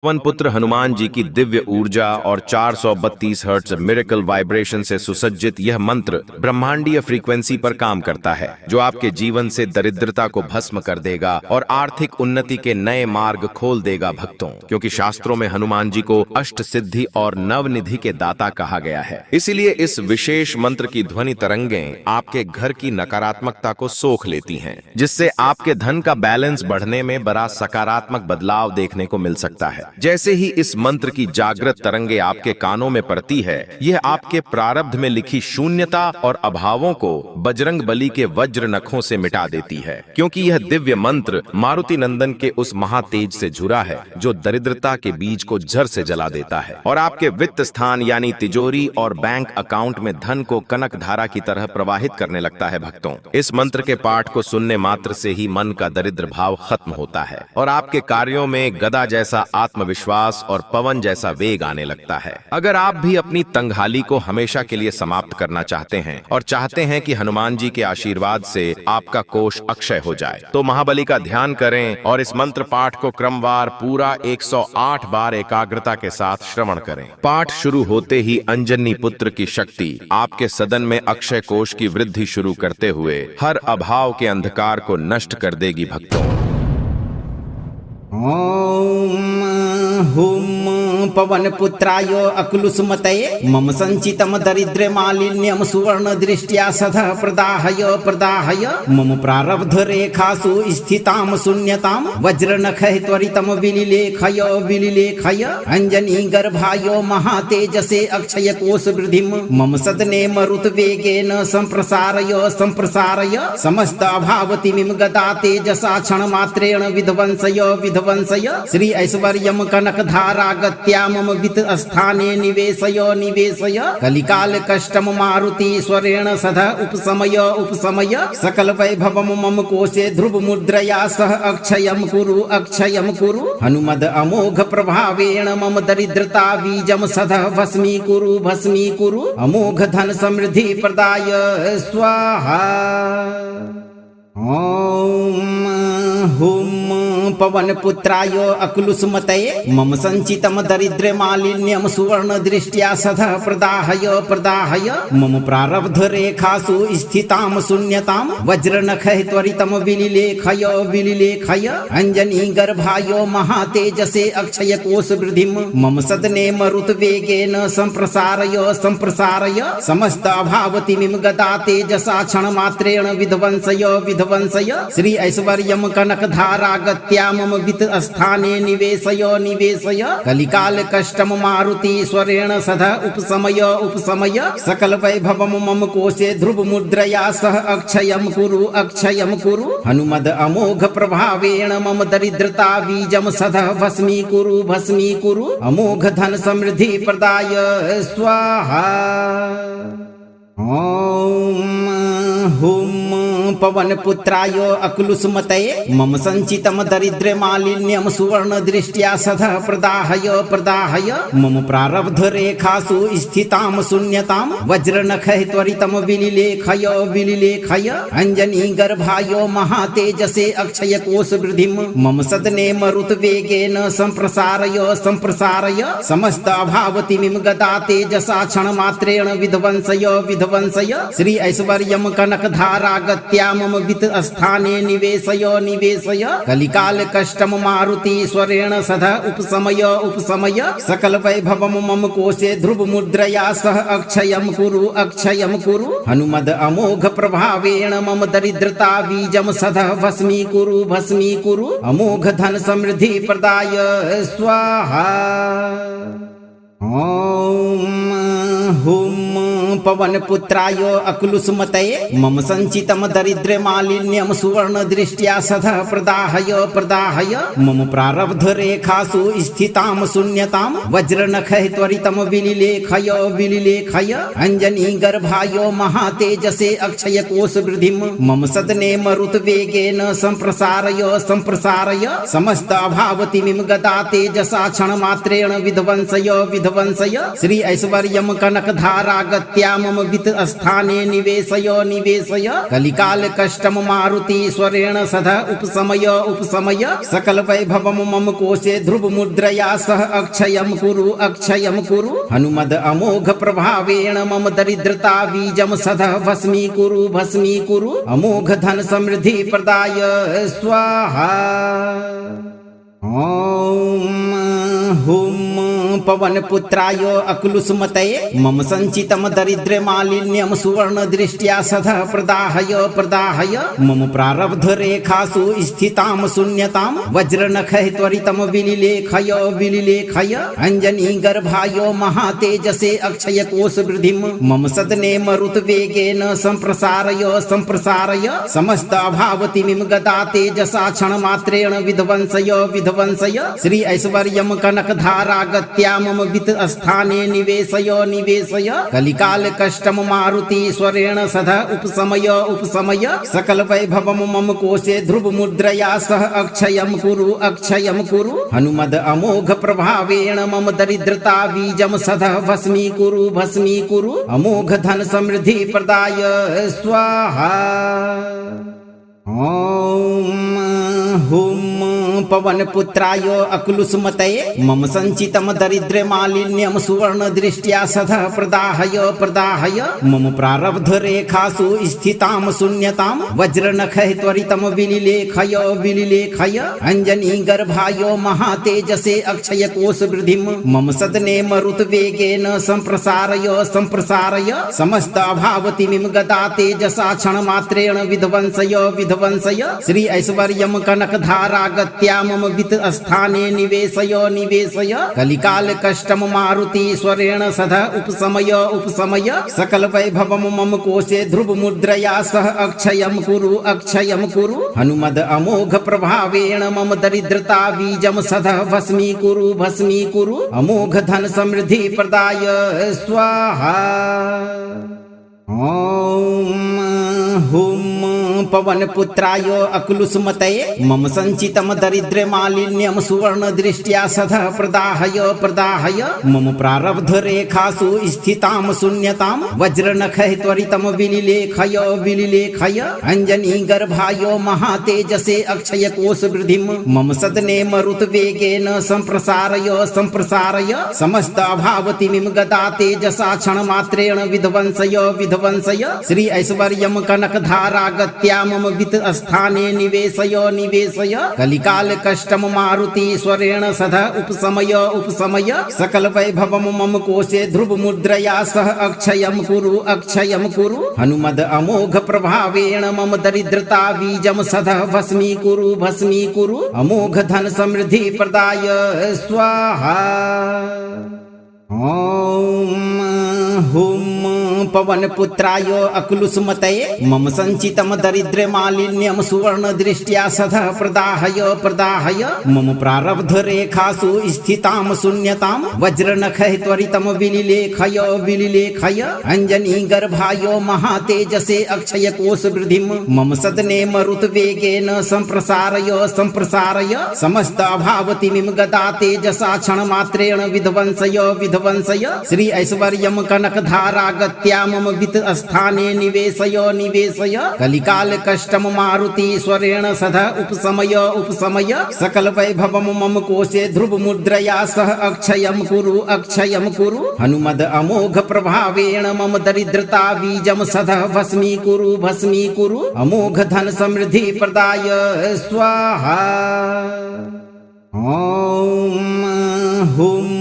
पवन पुत्र हनुमान जी की दिव्य ऊर्जा और 432 हर्ट्ज मिरेकल वाइब्रेशन से सुसज्जित यह मंत्र ब्रह्मांडीय फ्रीक्वेंसी पर काम करता है, जो आपके जीवन से दरिद्रता को भस्म कर देगा और आर्थिक उन्नति के नए मार्ग खोल देगा भक्तों। क्योंकि शास्त्रों में हनुमान जी को अष्ट सिद्धि और नवनिधि के दाता कहा गया है, इसीलिए इस विशेष मंत्र की ध्वनि तरंगें आपके घर की नकारात्मकता को सोख लेती हैं, जिससे आपके धन का बैलेंस बढ़ने में बड़ा सकारात्मक बदलाव देखने को मिल सकता है। जैसे ही इस मंत्र की जागृत तरंगे आपके कानों में पड़ती है, यह आपके प्रारब्ध में लिखी शून्यता और अभावों को बजरंग बली के वज्र नखों से मिटा देती है। क्योंकि यह दिव्य मंत्र मारुति नंदन के उस महातेज से जुड़ा है, जो दरिद्रता के बीज को जड़ से जला देता है और आपके वित्त स्थान यानी तिजोरी और बैंक अकाउंट में धन को कनक धारा की तरह प्रवाहित करने लगता है। भक्तों, इस मंत्र के पाठ को सुनने मात्र से ही मन का दरिद्र भाव खत्म होता है और आपके कार्यों में गदा जैसा आत्मविश्वास और पवन जैसा वेग आने लगता है। अगर आप भी अपनी तंगहाली को हमेशा के लिए समाप्त करना चाहते हैं और चाहते हैं कि हनुमान जी के आशीर्वाद से आपका कोष अक्षय हो जाए, तो महाबली का ध्यान करें और इस मंत्र पाठ को क्रमवार पूरा 108 बार एकाग्रता के साथ श्रवण करें। पाठ शुरू होते ही अंजनी पुत्र की शक्ति आपके सदन में अक्षय कोष की वृद्धि शुरू करते हुए हर अभाव के अंधकार को नष्ट कर देगी। भक्तों, ओम हुम पवन पुत्राय अकुलुसुमतये मम संचितम दरिद्र मालिन्यम सुवर्ण दृष्ट्या सदा प्रदाहय प्रदाहय मम प्रारब्ध रेखासु स्थिताम शून्यताम वज्रनखै त्वरितम विलिलेखय विलिलेखय अंजनी गर्भाय महातेजसे अक्षय कोश वृद्धिम मम सदने मरुत वेगेन संप्रसारय संप्रसारय समस्त अभावतिमिम गदा तेजसा क्षण मात्रेण विध्वंसय विध्वंसय श्री ऐश्वर्यम कनक धारा गत्या मम वित्त स्थाने निवेशय निवेशय कलिकाल कष्टम मारुति स्वरेण सदा उपसमय उपसमय सकल वैभवम मम कोशे ध्रुव मुद्रया सह अक्षयम कुरु हनुमद अमोघ प्रभावेण मम दरिद्रता बीजम सदा भस्मी कुरु अमोघ धन समृद्धि प्रदाय स्वाहा। ओम हुम पवन पुत्राय अकुलुसुमतये मम संचितम दरिद्र मालिन्यम सुवर्ण दृष्ट्या सदा प्रदाहय प्रदाहय मम प्रारब्ध रेखासु स्थिताम शून्यताम वज्रनखै त्वरितम विलिलेखय विलिलेखय अंजनी गर्भाय महातेजसे अक्षय कोश वृद्धिम मम सदने मरुत वेगेन संप्रसारय संप्रसारय समस्त अभावतिमिम गदा तेजसा क्षण मात्रेण विध्वंसय विध्वंसय श्री ऐश्वर्यम कनक धारा गत्या मम वित्त स्थाने निवेशय निवेशय कलिकाल कष्टम मारुति स्वरेण सदा उपसमय उपसमय सकल वैभवम मम कोशे ध्रुव मुद्रया सह अक्षयम कुरु हनुमद अमोघ प्रभावेण मम दरिद्रता बीजम सदा भस्मी कुरु अमोघ धन समृद्धि प्रदाय स्वाहा। ओम हुम पवन पुत्राय अकुलुसुमतये मम संचितम दरिद्र मालिन्यम सुवर्ण दृष्ट्या सदा प्रदाहय प्रदाहय मम प्रारब्ध रेखासु स्थिताम शून्यताम वज्रनखै त्वरितम विलिलेखय विलिलेखय अंजनी गर्भाय महातेजसे अक्षय कोश वृद्धिम मम सदने मरुत वेगेन संप्रसारय संप्रसारय समस्त अभावतिमिम गदा तेजसा क्षण मात्रेण विध्वंसय विध्वंसय श्री ऐश्वर्यम कनक धारा गत्या मम वित्त स्थाने निवेशय निवेशय कलिकाल कष्टम मारुति स्वरेण सदा उपसमय उपसमय सकल वैभवम मम कोशे ध्रुव मुद्रया सह अक्षयम कुरु हनुमद अमोघ प्रभावेण मम दरिद्रता बीजम सदा भस्मी कुरु अमोघ धन समृद्धि प्रदाय स्वाहा। ओम हुम पवन पुत्राय अकुलुसुमतये मम संचितम दरिद्र मालिन्यम सुवर्ण दृष्ट्या सदा प्रदाहय प्रदाहय मम प्रारब्ध रेखासु स्थिताम शून्यताम वज्रनखै त्वरितम विलिलेखय विलिलेखय अंजनी गर्भाय महातेजसे अक्षय कोश वृद्धिम मम सदने मरुत वेगेन संप्रसारय संप्रसारय समस्त अभावतिमिम गदा तेजसा क्षण मात्रेण विध्वंसय विध्वंसय श्री ऐश्वर्यम कनक कनकधारा गत्या मम वित्त स्थाने निवेशय निवेशय कलिकाल कष्टम मारुति स्वरेण सदा उपशमय उपशमय सकल वैभवम मम कोशे ध्रुव मुद्रया सह अक्षयम कुरु हनुमद अमोघ प्रभावेण मम दरिद्रता बीजम सदा भस्मी कुरु अमोघ धन समृद्धि प्रदाय स्वाहा। ओम हुम पवन पुत्राय अकुलुसुमतये मम संचितम दरिद्र मालिन्यम सुवर्ण दृष्ट्या सदा प्रदाहय मम प्रारब्ध रेखासु स्थिताम शून्यताम वज्र नखै त्वरितम विलिलेखय अंजनी गर्भायो महातेजसे अक्षय कोश वृद्धिम मम सदने मरुत वेगेन संप्रसारय समस्त अभावतिमिम गदा तेजसा क्षण मात्रेण विध्वंसय श्री ऐश्वर्यम कनकधारा गत्या मम वित्त स्थाने निवेशय कलिकाल कष्टम मारुति स्वरेण सदा उपशमय सकल वैभवम मम कोशे ध्रुव मुद्रया सह अक्षयम कुरु हनुमद अमोघ प्रभावेण मम दरिद्रता बीजम सदा भस्मी कुरु अमोघ धन समृद्धि प्रदाय स्वाहा। ओम हुम पवन पुत्राय अकुलुसुमतये मम संचितम दरिद्र मालिन्यम सुवर्ण दृष्ट्या सदा प्रदाहय मम प्रारब्ध रेखासु स्थिताम शून्यताम वज्र नखै त्वरितम विलिलेखय अंजनी गर्भायो महातेजसे अक्षय कोश वृद्धिम मम सदने मरुत वेगेन संप्रसारय समस्त अभावतिमिम गदा तेजसा क्षण मात्रेण विध्वंसय श्री ऐश्वर्यम कनकधारा गत्या मम वित्त स्थाने निवेशय कलिकाल कष्टम मारुति स्वरेण सदा उपशमय सकल वैभवम मम कोशे ध्रुव मुद्रया सह अक्षयम कुरु हनुमद अमोघ प्रभावेण मम दरिद्रता बीजम सदा भस्मी कुरु अमोघ धन समृद्धि प्रदाय स्वाहा। ओम हुम पवन पुत्राय अकुलुसुमतये मम संचितम दरिद्र मालिन्यम सुवर्ण दृष्ट्या सदा प्रदाहय मम प्रारब्ध रेखासु स्थिताम शून्यताम वज्र नखै त्वरितम विलिलेखय अंजनी गर्भायो महातेजसे अक्षय कोश वृद्धिम मम सदने मरुत वेगेन संप्रसारय समस्त अभावतिमिम गदा तेजसा क्षण मात्रेण विध्वंसय श्री ऐश्वर्यम कनकधारा गत्या मम वित्त स्थाने निवेशय कलिकाल कष्टम मारुति स्वरेण सदा उपशमय सकल वैभवम मम कोशे ध्रुव मुद्रया सह अक्षयम कुरु हनुमद अमोघ प्रभावेण मम दरिद्रता बीजम सदा भस्मी कुरु अमोघ धन समृद्धि प्रदाय स्वाहा। ओम हुम पवन पुत्राय अकुलुसुमतये मम संचितम दरिद्र मालिन्यम सुवर्ण दृष्ट्या सदा प्रदाहय मम प्रारब्ध रेखासु स्थिताम शून्यताम वज्र नखै त्वरितम विलिलेखय अंजनी गर्भायो महातेजसे अक्षय कोश वृद्धिम मम सदने मरुत वेगेन संप्रसारय समस्त अभावतिमिम गदा तेजसा क्षण मात्रेण विध्वंसय श्री ऐश्वर्यम कनकधारा गत्या मम वित्त स्थाने निवेशय कलिकाल कष्टम मारुति स्वरेण सदा उपशमय सकल वैभवम मम कोशे ध्रुव मुद्रया सह अक्षयम कुरु हनुमद अमोघ प्रभावेण मम दरिद्रता बीजम सदा भस्मी कुरु अमोघ धन समृद्धि प्रदाय स्वाहा। ओम हुम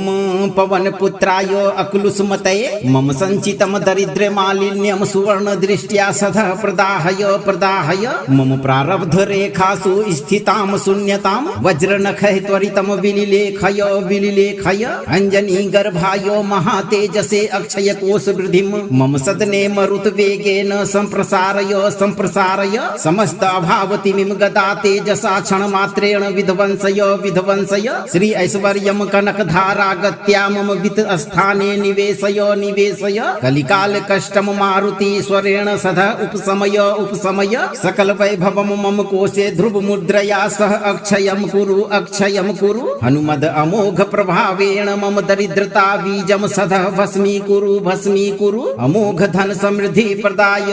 पवन पुत्राय अकुलुसुमतये मम संचितम दरिद्र मालिन्यम सुवर्ण दृष्ट्या सदा प्रदाहय मम प्रारब्ध रेखासु स्थिताम शून्यताम वज्र नखै त्वरितम विलिलेखय अंजनी गर्भायो महातेजसे अक्षय कोश वृद्धिम मम सदने मरुत वेगेन संप्रसारय समस्त अभावतिमिम गदा तेजसा क्षण मात्रेण विध्वंसय श्री ऐश्वर्यम कनकधारा गत्या रागत्या मम वित्त स्थाने निवेशय निवेशय कलिकाल कष्टम मारुति स्वरेण सदा उपशमय उपशमय सकल वैभवम मम कोशे ध्रुव मुद्रया सह अक्षयम कुरु हनुमद अमोघ प्रभावेण मम दरिद्रता बीजम सदा भस्मी कुरु अमोघ धन समृद्धि प्रदाय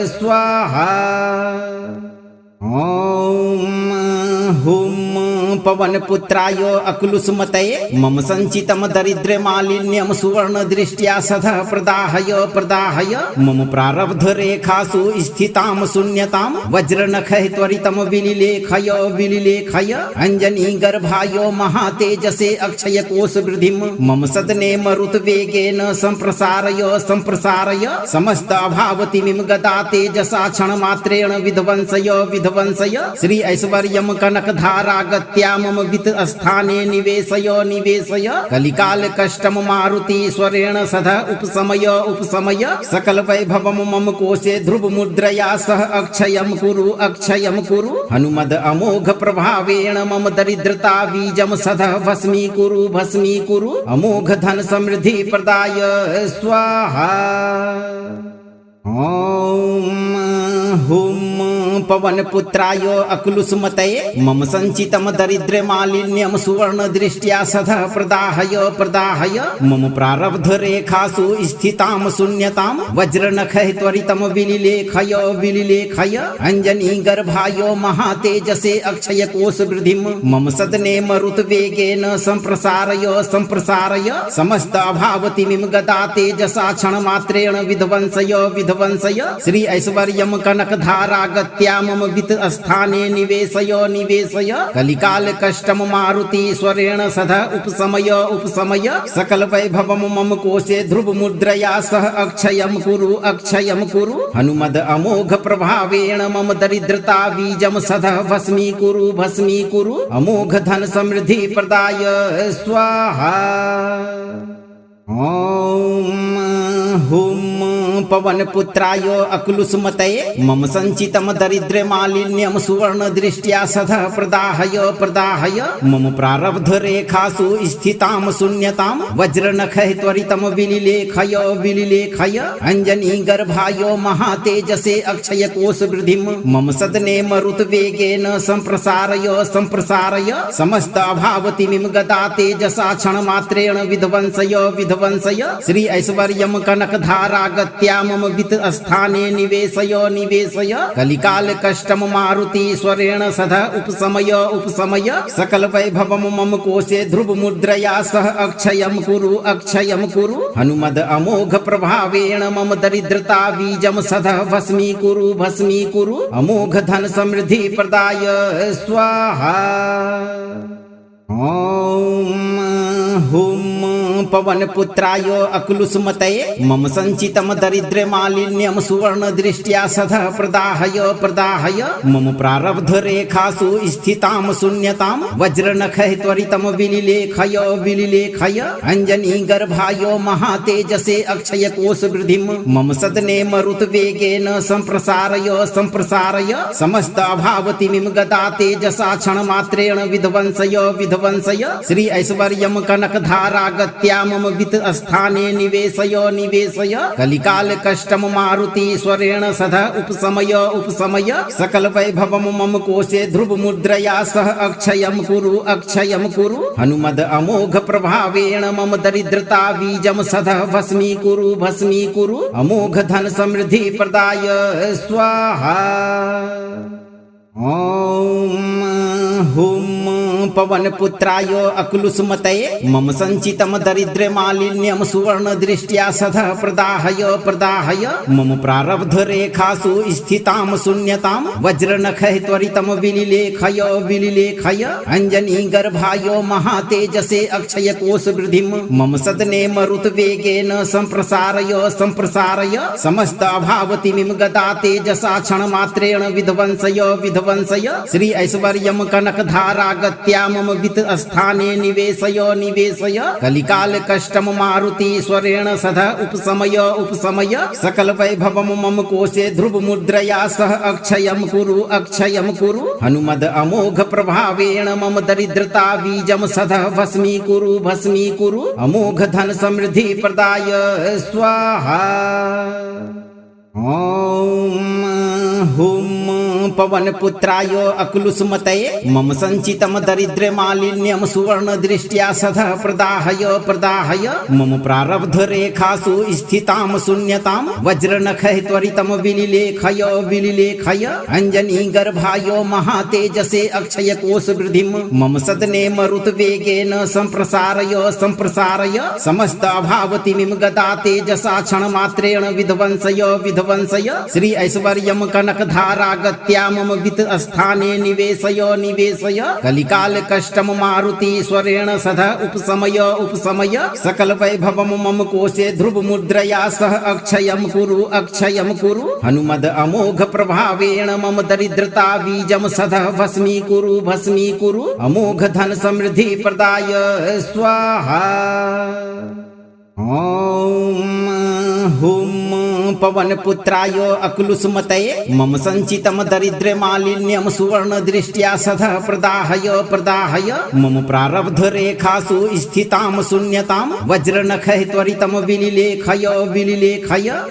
स्वाहा। ओम हुम पवन पुत्राय अकुलुसुमतये मम संचितम दरिद्र मालिन्यम सुवर्ण दृष्ट्या सदा प्रदाहय मम प्रारब्ध रेखासु स्थिताम शून्यताम वज्र नखै त्वरितम विलिलेखय अंजनी गर्भायो महातेजसे अक्षय कोश वृद्धिम मम सदने मरुत वेगेन संप्रसारय समस्त अभावतिमिम गदा तेजसा क्षण मात्रेण विध्वंसय श्री ऐश्वर्यम कनक धारा गत्या मम वित्त स्थाने निवेशय कलिकाल कष्टम मारुति स्वरेण सदा उपशमय सकल वैभवम मम कोशे ध्रुव मुद्रया सह अक्षयम कुरु हनुमद अमोघ प्रभावेण मम दरिद्रता बीजम सदा भस्मी कुरु अमोघ धन समृद्धि प्रदाय स्वाहा। ओम हुम पवन पुत्राय अकुलुसुमतये मम संचितम दरिद्र मालिन्यम सुवर्ण दृष्ट्या सदा प्रदाहय मम प्रारब्ध रेखासु स्थिताम शून्यताम वज्र नखै त्वरितम विलिलेखय अंजनी गर्भायो महातेजसे अक्षय कोश वृद्धिम मम सदने मरुत वेगेन संप्रसारय समस्त अभावतिमिम गदा तेजसा क्षण मात्रेण विध्वंसय श्री ऐश्वर्यम कनक धारा गत्या मम वित्त स्थाने निवेशय कलिकाल कष्टम मारुति स्वरेण सदा उपशमय सकल वैभवम मम कोशे ध्रुव मुद्रया सह अक्षयम कुरु हनुमद अमोघ प्रभावेण मम दरिद्रता बीजम सदा भस्मी कुरु अमोघ धन समृद्धि प्रदाय स्वाहा। ओम हुम पवन पुत्राय अकुलुसुमतये मम संचितम दरिद्र मालिन्यम सुवर्ण दृष्ट्या सदा प्रदाहय मम प्रारब्ध रेखासु स्थिताम शून्यताम वज्र नखै त्वरितम विलिलेखय अंजनी गर्भायो महातेजसे अक्षय कोश वृद्धिम मम सदने मरुत वेगेन संप्रसारय समस्त अभावतिमिम गदा तेजसा क्षण मात्रेण विध्वंसय श्री ऐश्वर्यम कनक धारा गत्या मम वित्त स्थाने निवेशय कलिकाल कष्टम मारुति स्वरेण सदा उपशमय सकल वैभवम मम कोशे ध्रुव मुद्रया सह अक्षयम कुरु हनुमद अमोघ प्रभावेण मम दरिद्रता बीजम सदा भस्मी कुरु अमोघ धन समृद्धि प्रदाय स्वाहा। ओम हुम पवन पुत्राय अकुलुसुमतये मम संचितम दरिद्र मालिन्यम सुवर्ण दृष्ट्या सदा प्रदाहय मम प्रारब्ध रेखासु स्थिताम शून्यताम वज्र नखै त्वरितम विलिलेखय अंजनी गर्भायो महातेजसे अक्षय कोश वृद्धिम मम सदने मरुत वेगेन संप्रसारय समस्त अभावतिमिम गदा तेजसा क्षण मात्रेण विध्वंसय श्री ऐश्वर्यम कनक धारा गत्या मम वित्त स्थाने निवेशय कलिकाल कष्टम मारुति स्वरेण सदा उपशमय सकल वैभवम मम कोशे ध्रुव मुद्रया सह अक्षयम कुरु हनुमद अमोघ प्रभावेण मम दरिद्रता बीजम सदा भस्मी कुरु अमोघ धन समृद्धि प्रदाय स्वाहा। ओम हुम पवन पुत्राय अकुलुसुमतये मम संचितम दरिद्र मालिन्यम सुवर्ण दृष्ट्या सदा प्रदाहय मम प्रारब्ध रेखासु स्थिताम शून्यताम वज्र नखै त्वरितम विलिलेखय अंजनी गर्भायो महातेजसे अक्षय कोश वृद्धिम मम सदने मरुत वेगेन संप्रसारय समस्त अभावतिमिम गदा तेजसा क्षण मात्रेण विध्वंसय श्री ऐश्वर्यम कनक धारा गत्या धारागत्या मम वित्त स्थाने निवेशय निवेशय कलिकाल कष्टम मारुति स्वरेण सदा उपशमय उपशमय सकल वैभवम मम कोशे ध्रुव मुद्रया सह अक्षयम कुरु हनुमद अमोघ प्रभावेण मम दरिद्रता बीजम सदा भस्मी कुरु अमोघ धन समृद्धि प्रदाय स्वाहा। ओम हुम पवन पुत्राय अकुलुसुमतये मम संचितम दरिद्र मालिन्यम सुवर्ण दृष्ट्या सदा प्रदाहय मम प्रारब्ध रेखासु स्थिताम शून्यताम वज्रनखै त्वरितम विलिलेखय अंजनी गर्भाय महातेजसे अक्षय कोश वृद्धिम मम सदने मरुत वेगेन संप्रसारय समस्त अभावतिमिम गदा तेजसा क्षण मात्रेण विध्वंसय श्री ऐश्वर्यम कनक धारा गत्या मम वित्त स्थाने निवेशय कलिकाल कष्टम मारुति स्वरेण सदा उपशमय सकल वैभवम मम कोशे ध्रुव मुद्रया सह अक्षयम कुरु हनुमद अमोघ प्रभावेण मम दरिद्रता बीजम सदा भस्मी कुरु अमोघ धन समृद्धि प्रदाय स्वाहा। ओम हुम पवन पुत्राय अकुलुसुमतये मम संचितम दरिद्र मालिन्यम सुवर्ण दृष्ट्या सदा प्रदाहय मम प्रारब्ध रेखासु स्थिताम शून्यताम वज्रनखै त्वरितम विलिलेखय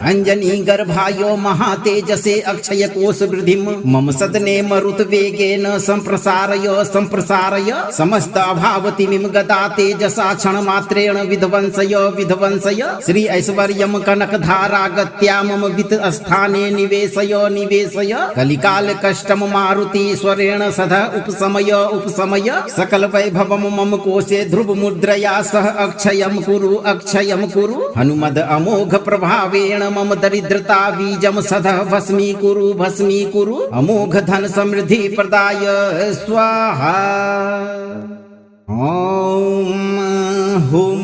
अंजनी गर्भाय महातेजसे अक्षय कोश वृद्धिम मम सदने मरुत वेगेन संप्रसारय समस्त अभावतिमिम गदा तेजसा क्षण मात्रेण विध्वंसय श्री ऐश्वर्यम कनक धारा गत्या मम वित्त स्थाने निवेशय कलिकाल कष्टम मारुति स्वरेण सदा उपशमय सकल वैभवम मम कोशे ध्रुव मुद्रया सह अक्षयम कुरु हनुमद अमोघ प्रभावेण मम दरिद्रता बीजम सदा भस्मी कुरु अमोघ धन समृद्धि प्रदाय स्वाहा। ओम हुम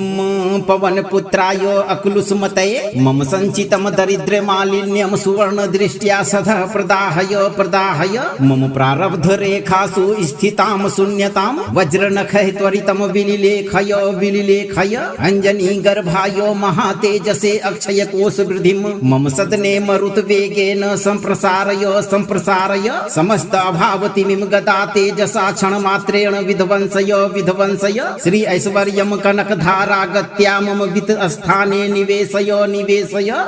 पवन पुत्राय अकुलुसुमतये मम संचितम दरिद्र मालिन्यम सुवर्ण दृष्ट्या सदा प्रदाहय मम प्रारब्ध रेखासु स्थिताम शून्यताम वज्रनखै त्वरितम विलिलेखय अंजनी गर्भाय महातेजसे अक्षय कोश वृद्धिम मम सदने मरुत वेगेन संप्रसारय समस्त अभावतिमिम गदा तेजसा क्षण मात्रेण विध्वंसय श्री ऐश्वर्यम कनक धारा गत्या मम वित्त स्थाने निवेशय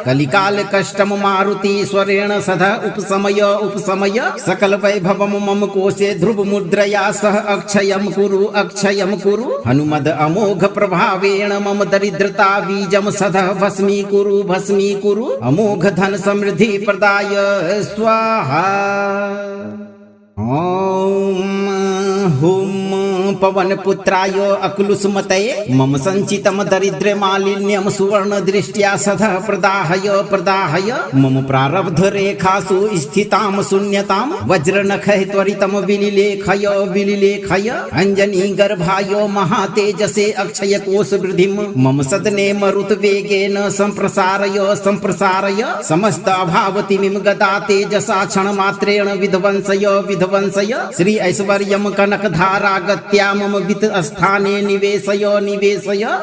कलिकाल कष्टम मारुति स्वरेण सदा उपशमय सकल वैभवम मम कोशे ध्रुव मुद्रया सह अक्षयम कुरु हनुमद अमोघ प्रभावेण मम दरिद्रता बीजम सदा भस्मी कुरु अमोघ धन समृद्धि प्रदाय स्वाहा। ओम हुम पवन पुत्राय अकुलुसुमतये मम संचितम दरिद्र मालिन्यम सुवर्ण दृष्ट्या सदा प्रदाहय मम प्रारब्ध रेखासु स्थिताम शून्यताम वज्रनखै त्वरितम विलिलेखय अंजनी गर्भाय महातेजसे अक्षय कोश वृद्धिम मम सदने मरुत वेगेन संप्रसारय समस्त अभावतिमिम गदा तेजसा क्षण मात्रेण विध्वंसय श्री ऐश्वर्यम कनक धारा गत्या मम वित्त स्थाने निवेशय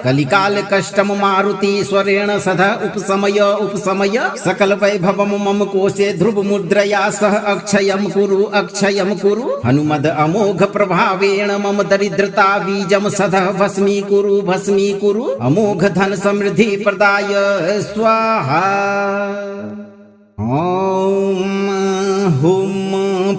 कलिकाल कष्टम मारुति स्वरेण सदा उपशमय सकल वैभवम मम कोशे ध्रुव मुद्रया सह अक्षयम कुरु हनुमद अमोघ प्रभावेण मम दरिद्रता बीजम सदा भस्मी कुरु अमोघ धन समृद्धि प्रदाय स्वाहा। ओम हुम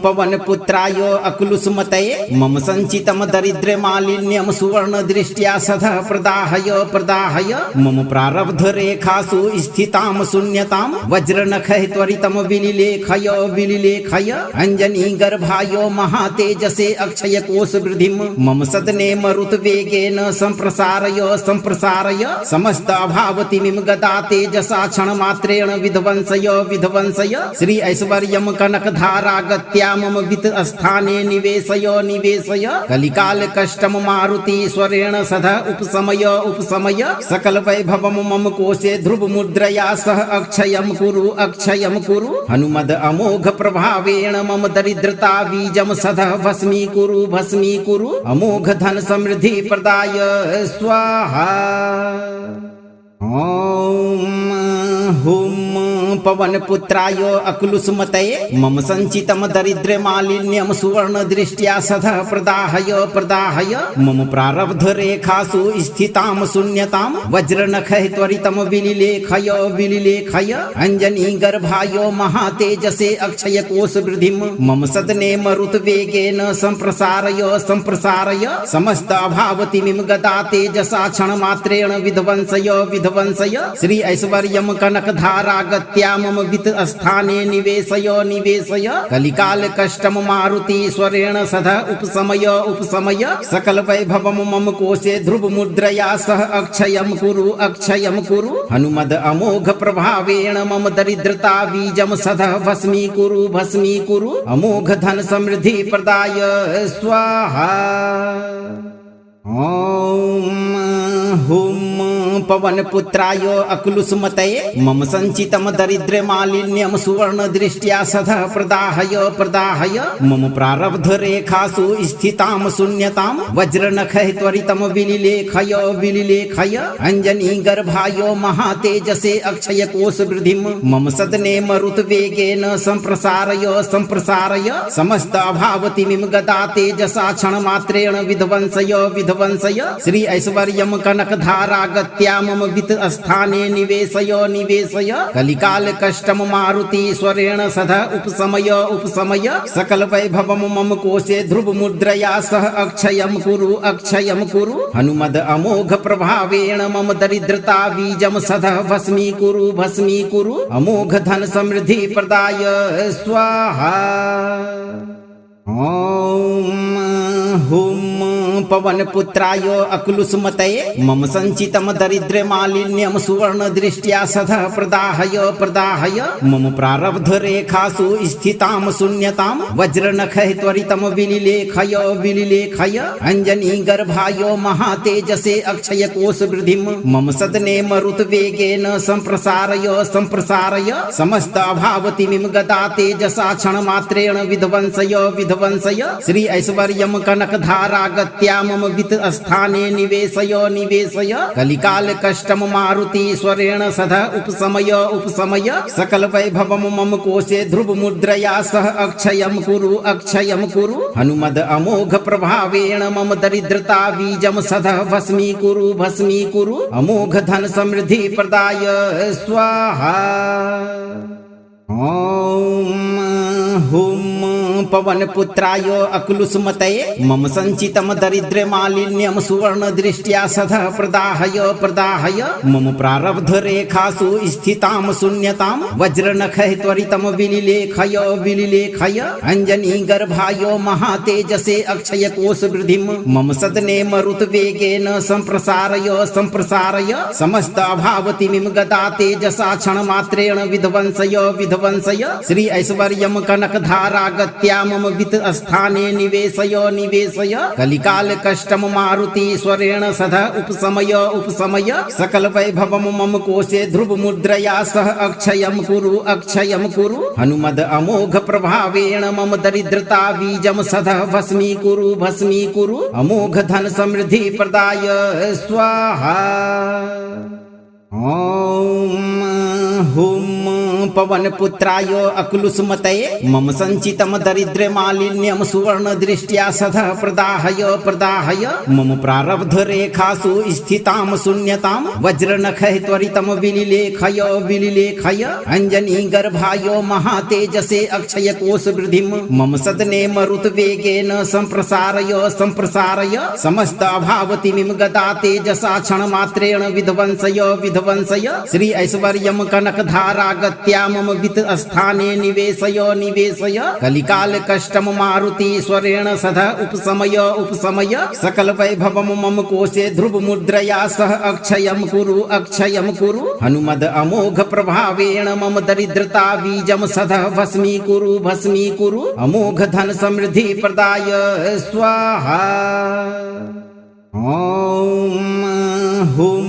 पवन पुत्राय अकुलुसुमतये मम संचितम दरिद्र मालिन्यम सुवर्ण दृष्ट्या सदा प्रदाहय मम प्रारब्ध रेखासु स्थिताम शून्यताम वज्रनखै त्वरितम विलिलेखय अंजनी गर्भाय महातेजसे अक्षय कोश वृद्धिम मम सदने मरुत वेगेन संप्रसारय समस्त अभावतिमिम गदा तेजसा क्षण मात्रेण विध्वंसय श्री ऐश्वर्यम कनक कनकधारा गत्या मम वित्त स्थाने निवेशय निवेशय कलिकाल कष्टम मारुति स्वरेण सदा उपशमय उपशमय सकल वैभवम मम कोशे ध्रुव मुद्रया सह अक्षयम कुरु हनुमद अमोघ प्रभावेण मम दरिद्रता बीजम सदा भस्मी कुरु अमोघ धन समृद्धि प्रदाय स्वाहा। ओम हुम पवन पुत्राय अकुलुसुमतये मम संचितम दरिद्र मालिन्यम सुवर्ण दृष्ट्या सदा प्रदाहय मम प्रारब्ध रेखासु स्थिताम शून्यताम वज्रनखै त्वरितम विलिलेखय अंजनी गर्भाय महातेजसे अक्षय कोश वृद्धिम मम सदने मरुत वेगेन संप्रसारय समस्त अभावतिमिम गदा तेजसा क्षण मात्रेण विध्वंसय श्री ऐश्वर्यम कनकधारा गत्या मम वित्त स्थाने निवेशय कलिकाल कष्टम मारुति स्वरेण सदा उपशमय सकल वैभवम मम कोशे ध्रुव मुद्रया सह अक्षयम कुरु हनुमद अमोघ प्रभावेण मम दरिद्रता बीजम सदा भस्मी कुरु अमोघ धन समृद्धि प्रदाय स्वाहा। ओम हुम पवन पुत्राय अकुलुसुमतये मम संचितम दरिद्र मालिन्यम सुवर्ण दृष्ट्या सदा प्रदाहय मम प्रारब्ध रेखासु स्थिताम शून्यताम वज्रनखै त्वरितम विलिलेखय अंजनी गर्भाय महातेजसे अक्षय कोश वृद्धिम मम सदने मरुत वेगेन संप्रसारय समस्त अभावतिमिम गदा तेजसा क्षण मात्रेण विध्वंसय श्री ऐश्वर्यम कनकधारा गत्या मम वित्त स्थाने निवेशय कलिकाल कष्टम मारुति स्वरेण सदा उपशमय सकल वैभवम मम कोशे ध्रुव मुद्रया सह अक्षयम कुरु हनुमद अमोघ प्रभावेण मम दरिद्रता बीजम सदा भस्मी कुरु अमोघ धन समृद्धि प्रदाय स्वाहा। ओम हुम पवन पुत्राय अकुलुसुमतये मम संचितम दरिद्र मालिन्यम सुवर्ण दृष्ट्या सदा प्रदाहय मम प्रारब्ध रेखासु स्थिताम शून्यताम वज्रनखै त्वरितम विलिलेखय अंजनी गर्भाय महातेजसे अक्षय कोश वृद्धिम मम सदने मरुत वेगेन संप्रसारय समस्त अभावतिमिम गदा तेजसा क्षण मात्रेण विध्वंसय श्री ऐश्वर्यम कनकधारा गत्या मम वित्त स्थाने निवेशय कलिकाल कष्टम मारुति स्वरेण सदा उपशमय सकल वैभवम मम कोशे ध्रुव मुद्रया सह अक्षयम कुरु हनुमद अमोघ प्रभावेण मम दरिद्रता बीजम सदा भस्मी कुरु अमोघ धन समृद्धि प्रदाय स्वाहा। ओम हुम पवन पुत्राय अकुलुसुमतये मम संचितम दरिद्र मालिन्यम सुवर्ण दृष्ट्या सदा प्रदाहय मम प्रारब्ध रेखासु स्थिताम शून्यताम वज्रनखै त्वरितम विलिलेखय अंजनी गर्भाय महातेजसे अक्षय कोश वृद्धिम मम सदने मरुत वेगेन संप्रसारय समस्त अभावतिमिम गदा तेजसा क्षण मात्रेण विध्वंसय श्री ऐश्वर्यम कनकधारा गत्या मम वित्त स्थाने निवेशय कलिकाल कष्टम मारुति स्वरेण सदा उपशमय सकल वैभवम मम कोशे ध्रुव मुद्रया सह अक्षयम कुरु हनुमद अमोघ प्रभावेण मम दरिद्रता बीजम सदा भस्मी कुरु अमोघ धन समृद्धि प्रदाय स्वाहा। ओम हुम पवन पुत्राय अकुलुसुमतये मम संचितम दरिद्र मालिन्यम सुवर्ण दृष्ट्या सदा प्रदाहय मम प्रारब्ध रेखासु स्थिताम शून्यताम वज्रनखै त्वरितम विलिलेखय अंजनी गर्भाय महातेजसे अक्षय कोश वृद्धिम मम सदने मरुत वेगेन संप्रसारय समस्त अभावतिमिम गदा तेजसा क्षण मात्रेण विध्वंसय श्री ऐश्वर्यम कनकधारा गत्या मम वित्त स्थाने निवेशय निवेशय कलिकाल कष्टम मारुति स्वरेण सदा उपशमय उपशमय सकल वैभवम मम कोशे ध्रुव मुद्रया सह अक्षयम कुरु हनुमद अमोघ प्रभावेण मम दरिद्रता बीजम सदा भस्मी कुरु अमोघ धन समृद्धि प्रदाय स्वाहा। ओम हुम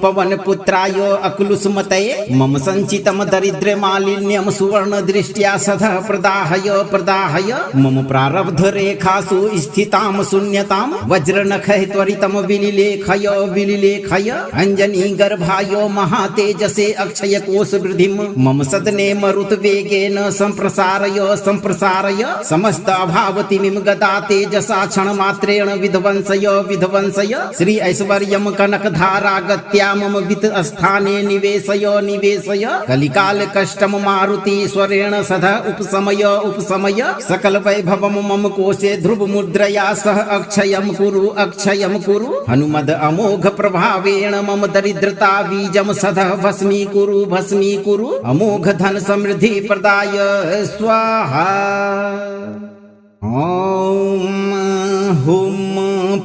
पवन पुत्राय अक्लुसुमतये मम संचितम दरिद्र मालिन्यम सुवर्ण दृष्ट्या सदा प्रदाहय मम प्रारब्ध रेखासु स्थिताम शून्यताम वज्र नखै त्वरितम विलिलेखय अंजनी गर्भायो महातेजसे अक्षय कोश वृद्धिम मम सदने मरुत वेगेन संप्रसारय समस्त अभावतिमिम गदा तेजसा क्षण मात्रेण विध्वंसय श्री ऐश्वर्यम कनक धारा गत्या मम वित्त स्थाने निवेशय कलिकाल कष्टम मारुति स्वरेण सदा उपशमय सकल वैभवम मम कोशे ध्रुव मुद्रया सह अक्षयम कुरु हनुमद अमोघ प्रभावेण मम दरिद्रता बीजम सदा भस्मी कुरु अमोघ धन समृद्धि प्रदाय स्वाहा। ओम हुम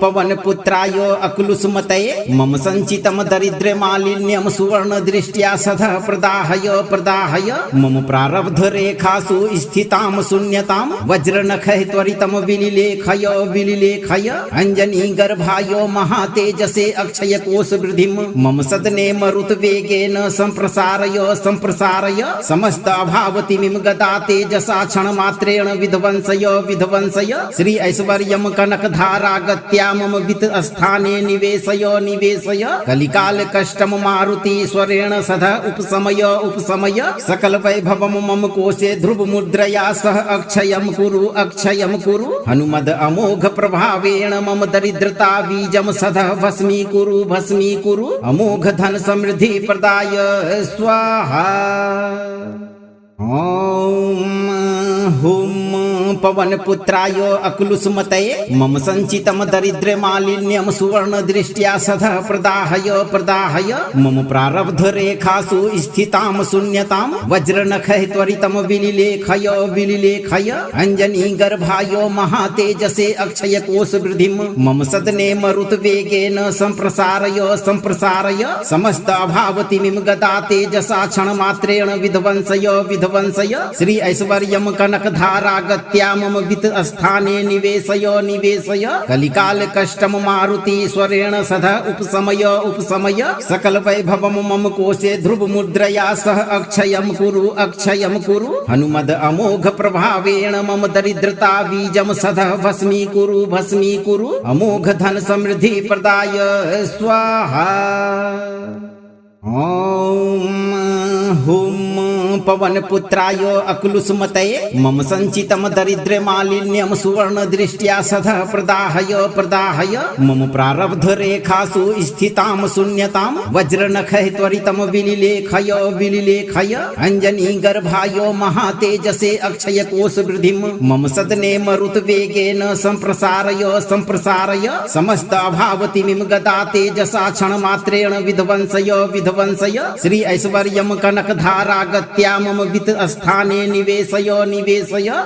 पवन पुत्राय अक्लुसुमतये मम संचितम दरिद्र मालिन्यम सुवर्ण दृष्ट्या सदा प्रदाहय मम प्रारब्ध रेखासु स्थिताम शून्यताम वज्र नखै त्वरितम विलिलेखय अंजनी गर्भायो महातेजसे अक्षय कोश वृद्धिम मम सदने मरुत वेगेन संप्रसारय समस्त अभावतिमिम गदा तेजसा क्षण मात्रेण विध्वंसय श्री ऐश्वर्यम कनक धारा गत्या मम वित्त स्थाने निवेशय कलिकाल कष्टम मारुति स्वरेण सदा उपशमय सकल वैभवम मम कोशे ध्रुव मुद्रया सह अक्षयम कुरु हनुमद अमोघ प्रभावेण मम दरिद्रता बीजम सदा भस्मी कुरु अमोघ धन समृद्धि प्रदाय स्वाहा। ओम हुम पवन पुत्राय अक्लुसुमतये मम संचितम दरिद्र मालिन्यम सुवर्ण दृष्ट्या सदा प्रदाहय मम प्रारब्ध रेखासु स्थिताम शून्यताम वज्र नखै त्वरितम विलिलेखय अंजनी गर्भायो महातेजसे अक्षय कोश वृद्धिम मम सदने मरुत वेगेन संप्रसारय समस्त अभावतिमिम गदा तेजसा क्षण मात्रेण विध्वंसय श्री ऐश्वर्यम कनक धारा गत्या मम वित्त स्थाने निवेशय कलिकाल कष्टम मारुति स्वरेण सदा उपशमय सकल वैभवम मम कोशे ध्रुव मुद्रया सह अक्षयम कुरु हनुमद अमोघ प्रभावेण मम दरिद्रता बीजम सदा भस्मी कुरु अमोघ धन समृद्धि प्रदाय स्वाहा। ओम हुम पवन पुत्राय अक्लुसुमतये मम संचितम दरिद्र मालिन्यम सुवर्ण दृष्ट्या सदा प्रदाहय मम प्रारब्ध रेखासु स्थिताम शून्यताम वज्र नखै त्वरितम विलिलेखय अंजनी गर्भायो महातेजसे अक्षय कोश वृद्धिम मम सदने मरुत वेगेन संप्रसारय समस्त अभावतिमिम गदा तेजसा क्षण मात्रेण विध्वंसय श्री ऐश्वर्यम कनक धारा गत्या मम वित्त स्थाने निवेशय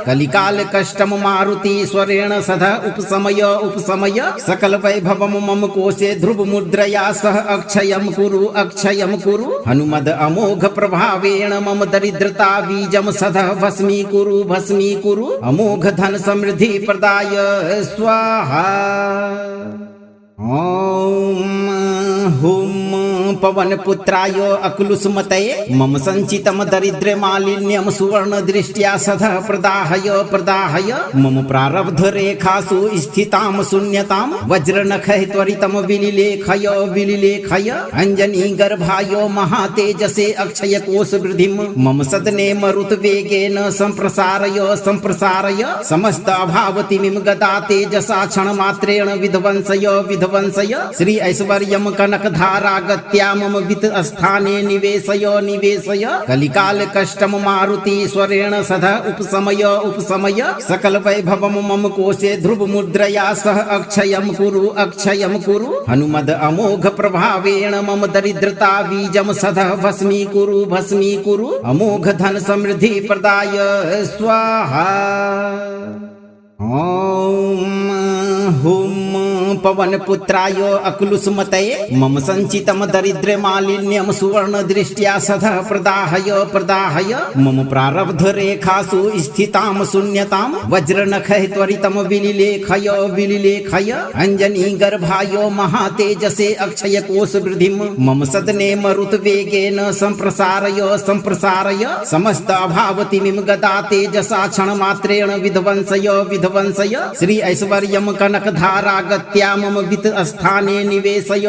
कलिकाल कष्टम मारुति स्वरेण सदा उपशमय सकल वैभवम मम कोशे ध्रुव मुद्रया सह अक्षयम कुरु हनुमद अमोघ प्रभावेण मम दरिद्रता बीजम सदा भस्मी कुरु अमोघ धन समृद्धि प्रदाय स्वाहा। ओम हुम पवन पुत्राय अक्लुसुमतये मम संचितम दरिद्र मालिन्यम सुवर्ण दृष्ट्या सदा प्रदाहय मम प्रारब्ध रेखासु स्थिताम शून्यताम वज्र नखै त्वरितम विलिलेखय अंजनी गर्भायो महातेजसे अक्षय कोश वृद्धिम मम सदने मरुत वेगेन संप्रसारय समस्त अभावतिमिम गदा तेजसा क्षण मात्रेण विध्वंसय श्री ऐश्वर्यम कनक धारा गत्या गत्या मम वित्त स्थाने निवेशय निवेशय कलिकाल कष्टम मारुति स्वरेण सदा उपशमय उपशमय सकल वैभवम मम कोशे ध्रुव मुद्रया सह अक्षयम कुरु हनुमद अमोघ प्रभावेण मम दरिद्रता बीजम सदा भस्मीकुरु अमोघ धन समृद्धि प्रदाय स्वाहा। ओम हुम पवन पुत्राय अकुलुसुमतये मम संचितम दरिद्र मालिन्यम सुवर्ण दृष्ट्या सदा प्रदाहय मम प्रारब्ध रेखासु स्थिताम शून्यताम वज्र नखै त्वरितम विलिलेखय अंजनी गर्भायो महातेजसे अक्षय कोश वृद्धिम मम सदने मरुत वेगेन संप्रसारय समस्त अभावतिमिम गदा तेजसा क्षण मात्रेण विध्वंसय श्री ऐश्वर्यम कनक धारा गत्या मम वित्त स्थाने निवेशय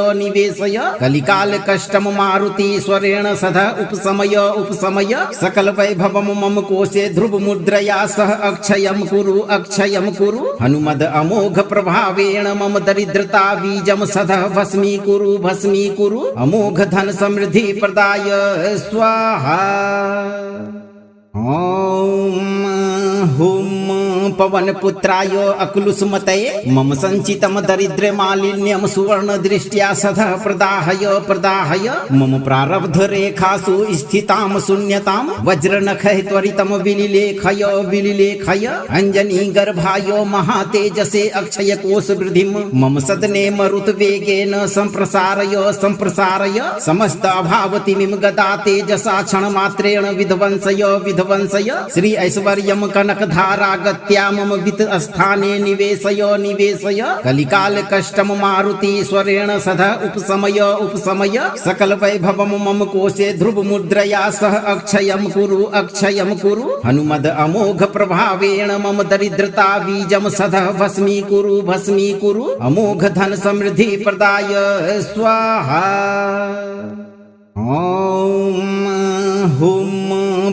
कलिकाल कष्टम मारुति स्वरेण सदा उपशमय सकल वैभवम मम कोशे ध्रुव मुद्रया सह अक्षयम कुरु हनुमद अमोघ प्रभावेण मम दरिद्रता बीजम सदा भस्मीकुरु अमोघ धन समृद्धि प्रदाय स्वाहा। ओम हुम पवन पुत्राय अकुलुसुमतये मम संचितम दरिद्र मालिन्यम सुवर्ण दृष्ट्या सदा प्रदाहय मम प्रारब्ध रेखासु स्थिताम शून्यताम वज्र नखै त्वरितम विलिलेखय अंजनी गर्भायो महातेजसे अक्षय कोश वृद्धिम मम सदने मरुत वेगेन संप्रसारय समस्त अभावतिमिम गदा तेजसा क्षण मात्रेण विध्वंसय श्री ऐश्वर्यम कनक धारा गत्या मम वित्त स्थाने निवेशय कलिकाल कष्टम मारुति स्वरेण सदा उपशमय सकल वैभवम मम कोशे ध्रुव मुद्रया सह अक्षयम कुरु हनुमद अमोघ प्रभावेण मम दरिद्रता बीजम सदा भस्मीकुरु अमोघ धन समृद्धि प्रदाय स्वाहा। ओम हुम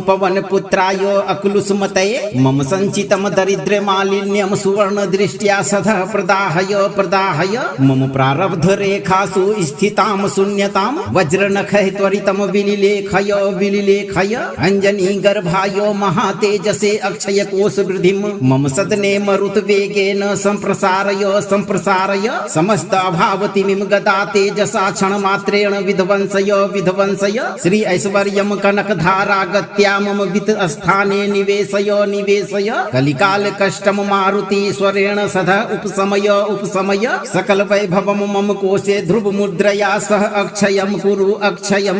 पवन पुत्राय अकुलुसुमतये मम संचितम दरिद्र मालिन्यम सुवर्ण दृष्ट्या सदा प्रदाहय मम प्रारब्ध रेखासु स्थिताम शून्यताम वज्र नखै त्वरितम विलिलेखय अंजनी गर्भायो महातेजसे अक्षय कोश वृद्धिम मम सदने मरुत वेगेन संप्रसारय समस्त अभावतिमिम गदा तेजसा क्षण मात्रेण विध्वंसय श्री ऐश्वर्यम कनक धारा गत्या मम वित्त स्थाने निवेशय कलिकाल कष्टम मारुति स्वरेण सदा उपशमय सकल वैभवम मम कोशे ध्रुव मुद्रया सह अक्षयम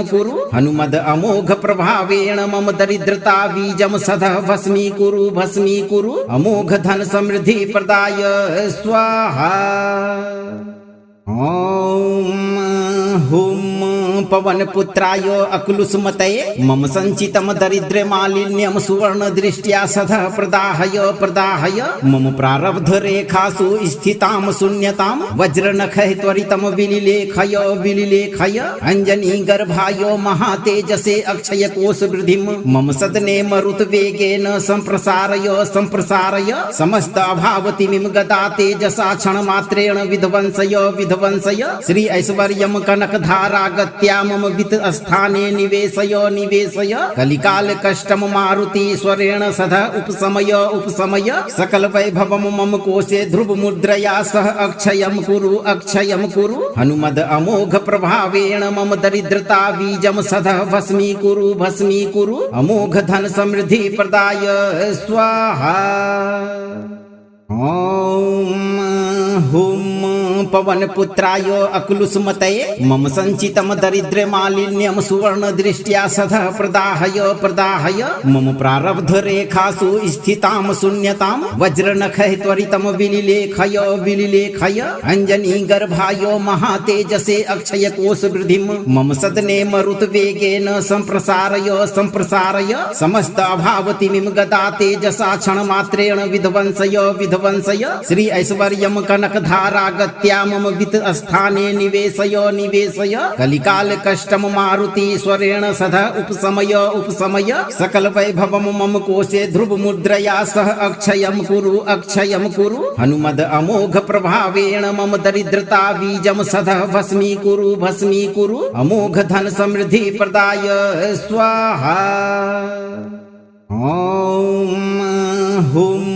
कुरु हनुमद अमोघ प्रभावेण मम दरिद्रता बीजम सदा भस्मीकुरु अमोघ धन समृद्धि प्रदाय स्वाहा। ओम हुम पवन पुत्राय अकुलुसुमतये मम संचितम दरिद्र मालिन्यम सुवर्ण दृष्ट्या सदा प्रदाहय मम प्रारब्ध रेखासु स्थिताम शून्यताम वज्र नखै त्वरितम विलिलेखय अंजनी गर्भायो महातेजसे अक्षय कोश वृद्धिम मम सदने मरुत वेगेन संप्रसारय समस्त अभावतिमिम गदा तेजसा क्षण मात्रेण विध्वंसय श्री ऐश्वर्यम कनक धारा गत्या मम वित्त स्थाने निवेशय कलिकाल कष्टम मारुति स्वरेण सदा उपशमय सकल वैभवम मम कोशे ध्रुव मुद्रया सह अक्षयम कुरु हनुमद अमोघ प्रभावेण मम दरिद्रता बीजम सदा भस्मीकुरु अमोघ धन समृद्धि प्रदाय स्वाहा। ओम हुम पवन पुत्राय अकुलुसुमतये मम संचितम दरिद्र मालिन्यम सुवर्ण दृष्ट्या सदा प्रदाहय मम प्रारब्ध रेखासु स्थिताम शून्यताम वज्र नखै त्वरितम विलिलेखय अंजनी गर्भायो महातेजसे अक्षय कोश वृद्धिम मम सदने मरुत वेगेन संप्रसारय समस्त अभावतिमिम गदा तेजसा क्षण मात्रेण विध्वंसय श्री ऐश्वर्यम कनक धारा गत्या धारागत्या मम वित्त स्थाने निवेशय निवेशय कलिकाल कष्टम मारुति स्वरेण सदा उपशमय उपशमय सकल वैभवम मम कोशे ध्रुव मुद्रया सह अक्षयम कुरु हनुमद अमोघ प्रभावेण मम दरिद्रता बीजम सदा भस्मी कुरु अमोघ धन समृद्धि प्रदाय स्वाहा। ओम हुम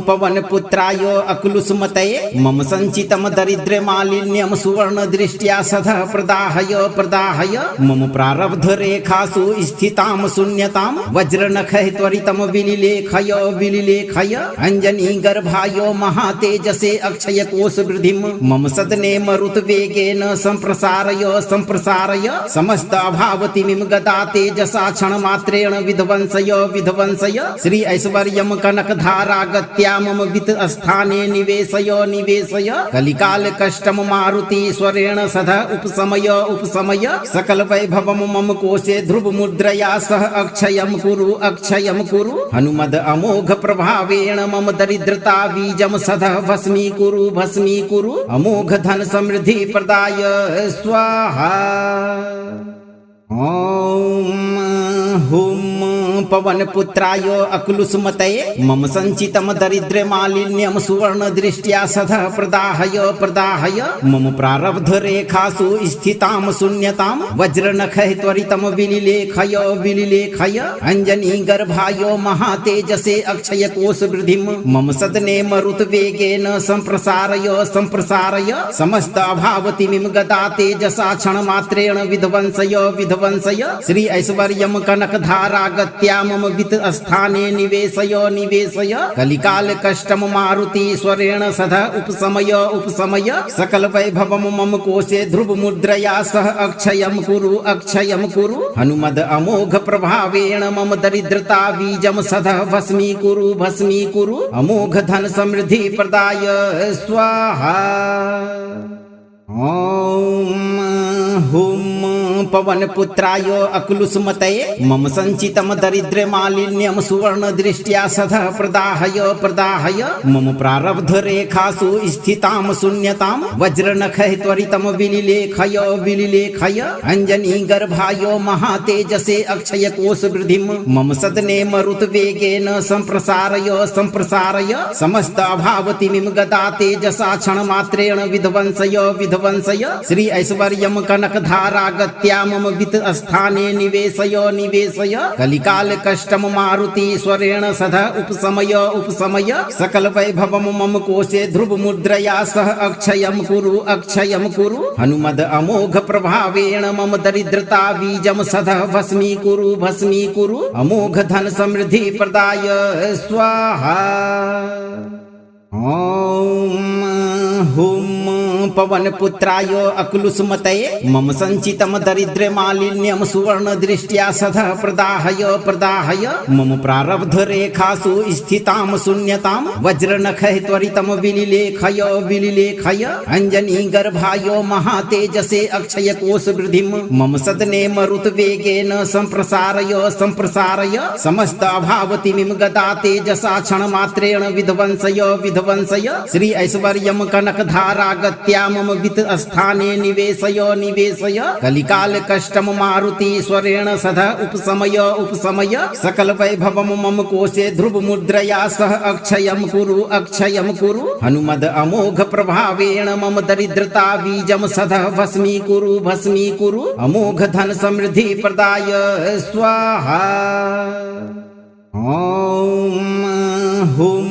पवन पुत्राय अकुलुसुमतये मम संचितम दरिद्र मालिन्यम सुवर्ण दृष्ट्या सदा प्रदाहय मम प्रारब्ध रेखासु स्थिताम शून्यताम वज्रनखै त्वरितम विलिलेखय अंजनी गर्भाय महातेजसे अक्षय कोश वृद्धिम मम सदने मरुत वेगेन संप्रसारय समस्त अभावतिमिम गदा तेजसा क्षण मात्रेण विध्वंसय श्री ऐश्वर्यम कनक धारागत्या मम वित्त स्थाने निवेशय कलिकाल कष्टम मारुति स्वरेण सदा उपशमय सकल वैभवम मम कोशे ध्रुव मुद्रया सह अक्षयम कुरु हनुमद अमोघ प्रभावेण मम दरिद्रता बीजम सदा भस्मी कुरु अमोघ धन समृद्धि प्रदाय स्वाहा। ओम हुम पवन पुत्राय अकुलुसुमतये मम संचितम दरिद्र मालिन्यम सुवर्ण दृष्ट्या सदा प्रदाहय मम प्रारब्ध रेखासु स्थिताम शून्यताम वज्रनखै त्वरितम विलिलेखय अंजनी गर्भाय महातेजसे अक्षय कोश वृद्धिम मम सदने मरुत वेगेन संप्रसारय समस्त अभावतिमिम गदा तेजसा क्षण मात्रेण विध्वंसय श्री ऐश्वर्यम कनक धारागत्या मम वित्त स्थाने निवेशय कलिकाल कष्टम मारुति स्वरेण सदा उपशमय सकल वैभवम मम कोशे ध्रुव मुद्रया सह अक्षयम कुरु हनुमद अमोघ प्रभावेण मम दरिद्रता बीजम सदा भस्मी कुरु अमोघ धन समृद्धि प्रदाय स्वाहा। ओम हुम पवन पुत्राय अकुलुसुमतये मम संचितम दरिद्र मालिन्यम सुवर्ण दृष्ट्या सदा प्रदाहय मम प्रारब्ध रेखासु स्थिताम शून्यताम वज्रनखै त्वरितम विलिलेखय अंजनी गर्भाय महातेजसे अक्षय कोश वृद्धिम मम सदने मरुत वेगेन संप्रसारय समस्त अभावतिमिम गदा तेजसा क्षण मात्रेण विध्वंसय श्री ऐश्वर्यम कनक धारागत्या मम वित्त स्थाने निवेशय कलिकाल कष्टम मारुति स्वरेण सदा उपशमय सकल वैभवम मम कोशे ध्रुव मुद्रया सह अक्षयम कुरु हनुमद अमोघ प्रभावेण मम दरिद्रता बीजम सदा भस्मी कुरु अमोघ धन समृद्धि प्रदाय स्वाहा। ओम हुम पवन पुत्राय अकुलुसुमतये मम संचितम दरिद्र मालिन्यम सुवर्ण दृष्ट्या सदा प्रदाहय मम प्रारब्ध रेखासु स्थिताम शून्यताम वज्रनखै त्वरितम विलिलेखय अंजनी गर्भाय महातेजसे अक्षय कोश वृद्धिम मम सदने मरुत वेगेन संप्रसारय समस्त अभावतिमिम गदा तेजसा क्षण मात्रेण विध्वंसय श्री ऐश्वर्यम कनक धारागत्या मम वित्त स्थाने निवेशय कलिकाल कष्टम मारुति स्वरेण सदा उपशमय सकल वैभवम मम कोशे ध्रुव मुद्रया सह अक्षयम कुरु हनुमद अमोघ प्रभावेण मम दरिद्रता बीजम सदा भस्मी कुरु अमोघ धन समृद्धि प्रदाय स्वाहा। ओम हुम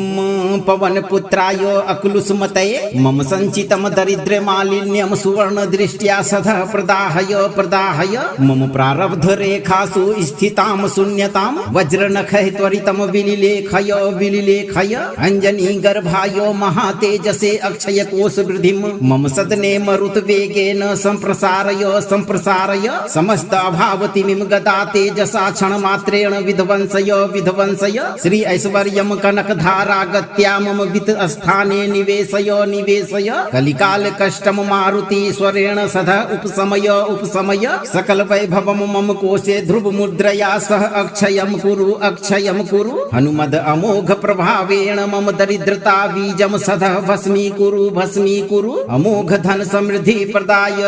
पवन पुत्राय अकुलुसुमतये मम संचितम दरिद्र मालिन्यम सुवर्ण दृष्ट्या सदा प्रदाहय मम प्रारब्ध रेखासु स्थिताम शून्यताम वज्रनखै त्वरितम विलिलेखय अंजनी गर्भाय महातेजसे अक्षय कोश वृद्धिम मम सदने मरुत वेगेन संप्रसारय समस्त अभावतिमिम गदा तेजसा क्षण मात्रेण विध्वंसय श्री ऐश्वर्यम कनक धारागत्या धारागत्या मम वित्त स्थाने निवेशय निवेशय कलिकाल कष्टम मारुति स्वरेण सदा उपशमय उपशमय सकल वैभवम मम कोशे ध्रुव मुद्रया सह अक्षयम कुरु हनुमद अमोघ प्रभावेण मम दरिद्रता बीजम सदा भस्मी कुरु अमोघ धन समृद्धि प्रदाय